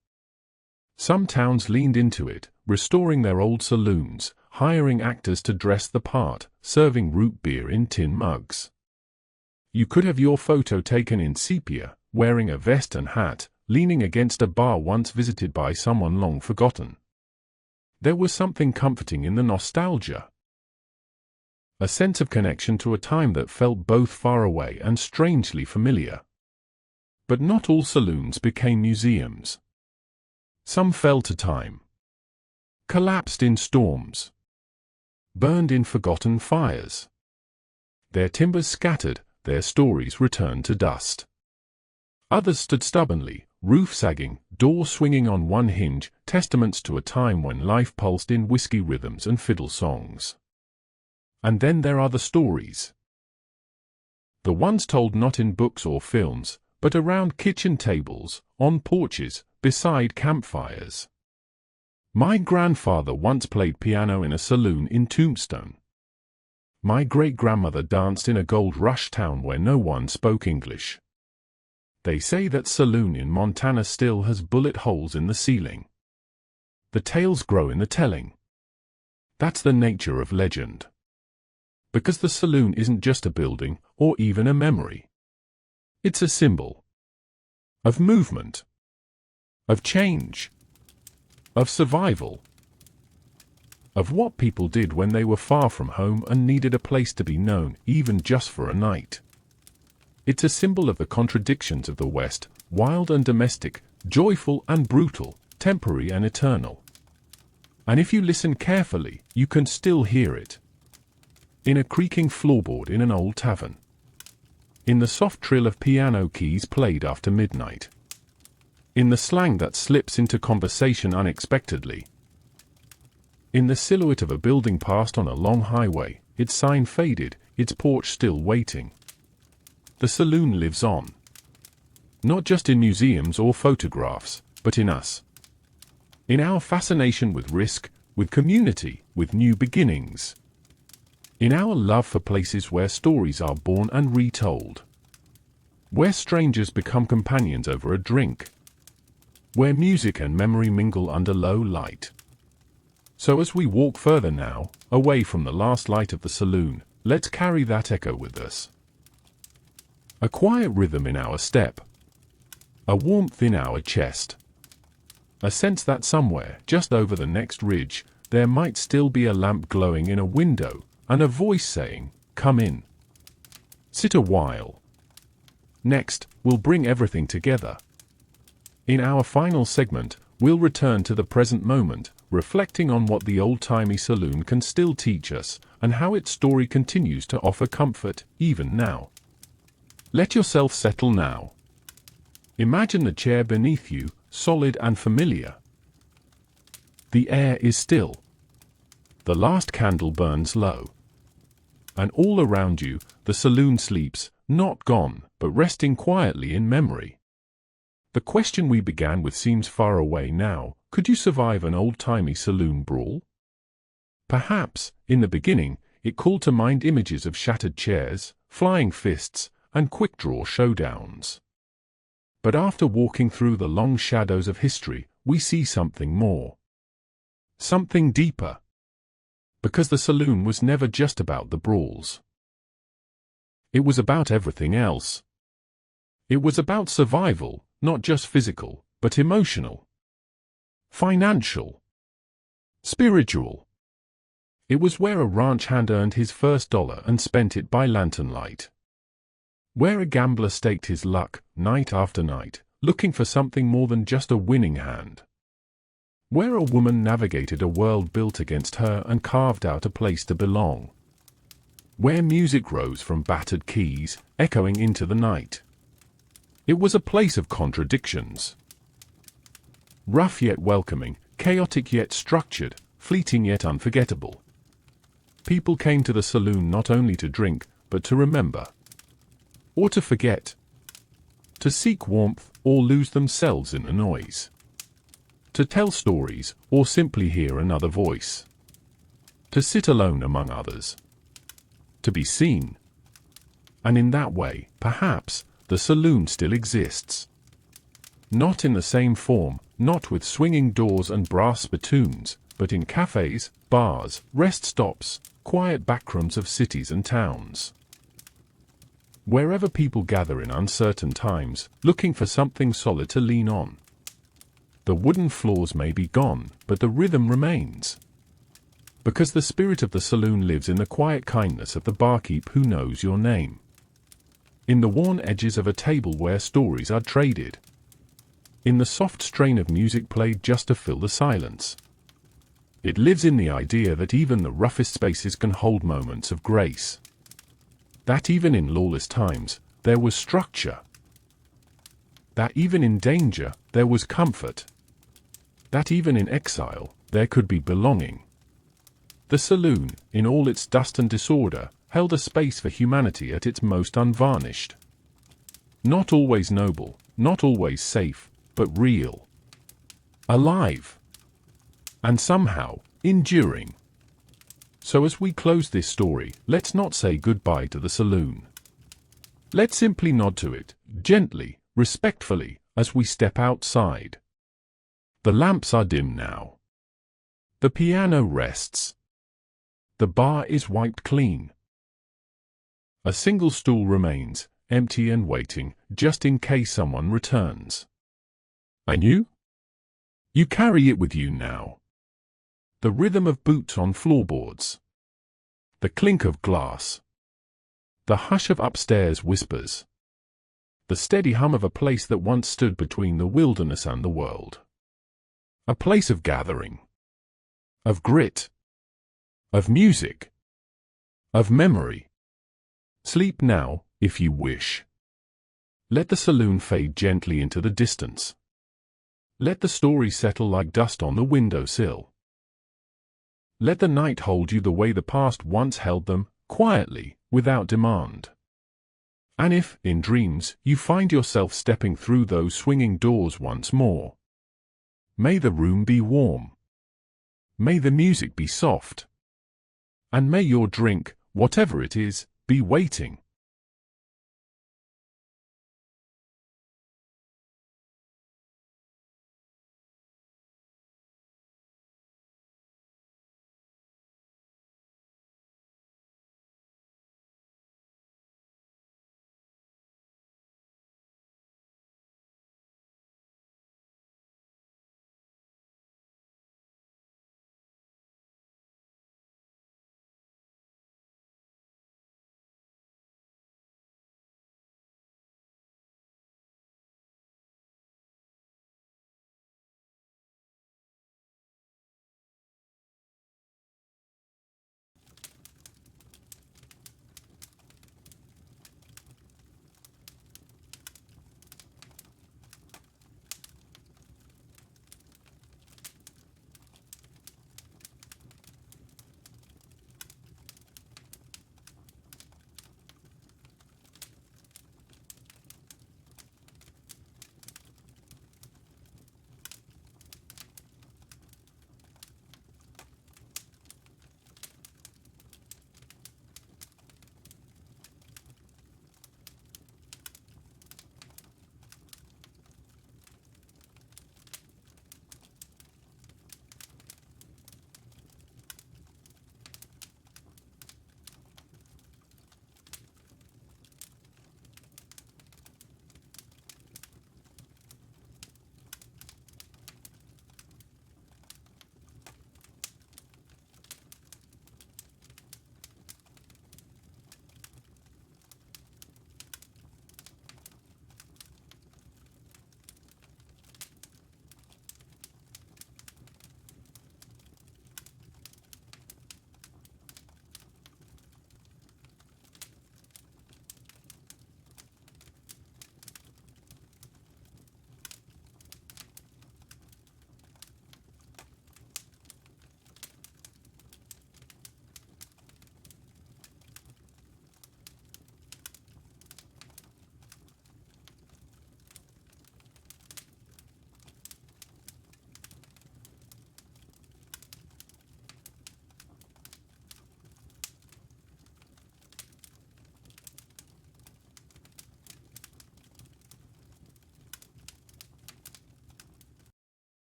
Some towns leaned into it, restoring their old saloons, hiring actors to dress the part, serving root beer in tin mugs. You could have your photo taken in sepia, wearing a vest and hat, leaning against a bar once visited by someone long forgotten. There was something comforting in the nostalgia. A sense of connection to a time that felt both far away and strangely familiar. But not all saloons became museums. Some fell to time. Collapsed in storms. Burned in forgotten fires. Their timbers scattered, their stories returned to dust. Others stood stubbornly, roof sagging, door swinging on one hinge, testaments to a time when life pulsed in whiskey rhythms and fiddle songs. And then there are the stories. The ones told not in books or films, but around kitchen tables, on porches, beside campfires. My grandfather once played piano in a saloon in Tombstone. My great-grandmother danced in a gold rush town where no one spoke English. They say that saloon in Montana still has bullet holes in the ceiling. The tales grow in the telling. That's the nature of legend. Because the saloon isn't just a building, or even a memory. It's a symbol. Of movement. Of change. Of survival. Of what people did when they were far from home and needed a place to be known, even just for a night. It's a symbol of the contradictions of the West, wild and domestic, joyful and brutal, temporary and eternal. And if you listen carefully, you can still hear it. In a creaking floorboard in an old tavern. In the soft trill of piano keys played after midnight. In the slang that slips into conversation unexpectedly. In the silhouette of a building passed on a long highway, its sign faded, its porch still waiting. The saloon lives on. Not just in museums or photographs, but in us. In our fascination with risk, with community, with new beginnings. In our love for places where stories are born and retold. Where strangers become companions over a drink. Where music and memory mingle under low light. So as we walk further now, away from the last light of the saloon, let's carry that echo with us. A quiet rhythm in our step. A warmth in our chest. A sense that somewhere, just over the next ridge, there might still be a lamp glowing in a window, and a voice saying, "Come in. Sit a while." Next, we'll bring everything together. In our final segment, we'll return to the present moment, reflecting on what the old-timey saloon can still teach us, and how its story continues to offer comfort, even now. Let yourself settle now. Imagine the chair beneath you, solid and familiar. The air is still. The last candle burns low. And all around you, the saloon sleeps, not gone, but resting quietly in memory. The question we began with seems far away now. Could you survive an old-timey saloon brawl? Perhaps, in the beginning, it called to mind images of shattered chairs, flying fists, and quick-draw showdowns. But after walking through the long shadows of history, we see something more. Something deeper. Because the saloon was never just about the brawls. It was about everything else. It was about survival, not just physical, but emotional. Financial. Spiritual. It was where a ranch hand earned his first dollar and spent it by lantern light. Where a gambler staked his luck, night after night, looking for something more than just a winning hand. Where a woman navigated a world built against her and carved out a place to belong. Where music rose from battered keys, echoing into the night. It was a place of contradictions. Rough yet welcoming, chaotic yet structured, fleeting yet unforgettable. People came to the saloon not only to drink, but to remember. Or to forget. To seek warmth, or lose themselves in the noise. To tell stories, or simply hear another voice. To sit alone among others. To be seen. And in that way, perhaps, the saloon still exists. Not in the same form, not with swinging doors and brass spittoons, but in cafes, bars, rest stops, quiet backrooms of cities and towns. Wherever people gather in uncertain times, looking for something solid to lean on. The wooden floors may be gone, but the rhythm remains. Because the spirit of the saloon lives in the quiet kindness of the barkeep who knows your name. In the worn edges of a table where stories are traded. In the soft strain of music played just to fill the silence. It lives in the idea that even the roughest spaces can hold moments of grace. That even in lawless times, there was structure. That even in danger, there was comfort. That even in exile, there could be belonging. The saloon, in all its dust and disorder, held a space for humanity at its most unvarnished. Not always noble, not always safe, but real. Alive. And somehow, enduring. So as we close this story, let's not say goodbye to the saloon. Let's simply nod to it, gently, respectfully, as we step outside. The lamps are dim now. The piano rests. The bar is wiped clean. A single stool remains, empty and waiting, just in case someone returns. And you? You carry it with you now. The rhythm of boots on floorboards. The clink of glass. The hush of upstairs whispers. The steady hum of a place that once stood between the wilderness and the world. A place of gathering. of grit, of music, of memory. Sleep now, if you wish. Let the saloon fade gently into the distance. Let the stories settle like dust on the windowsill. Let the night hold you the way the past once held them, quietly, without demand. And if, in dreams, you find yourself stepping through those swinging doors once more, may the room be warm. May the music be soft. And may your drink, whatever it is, be waiting.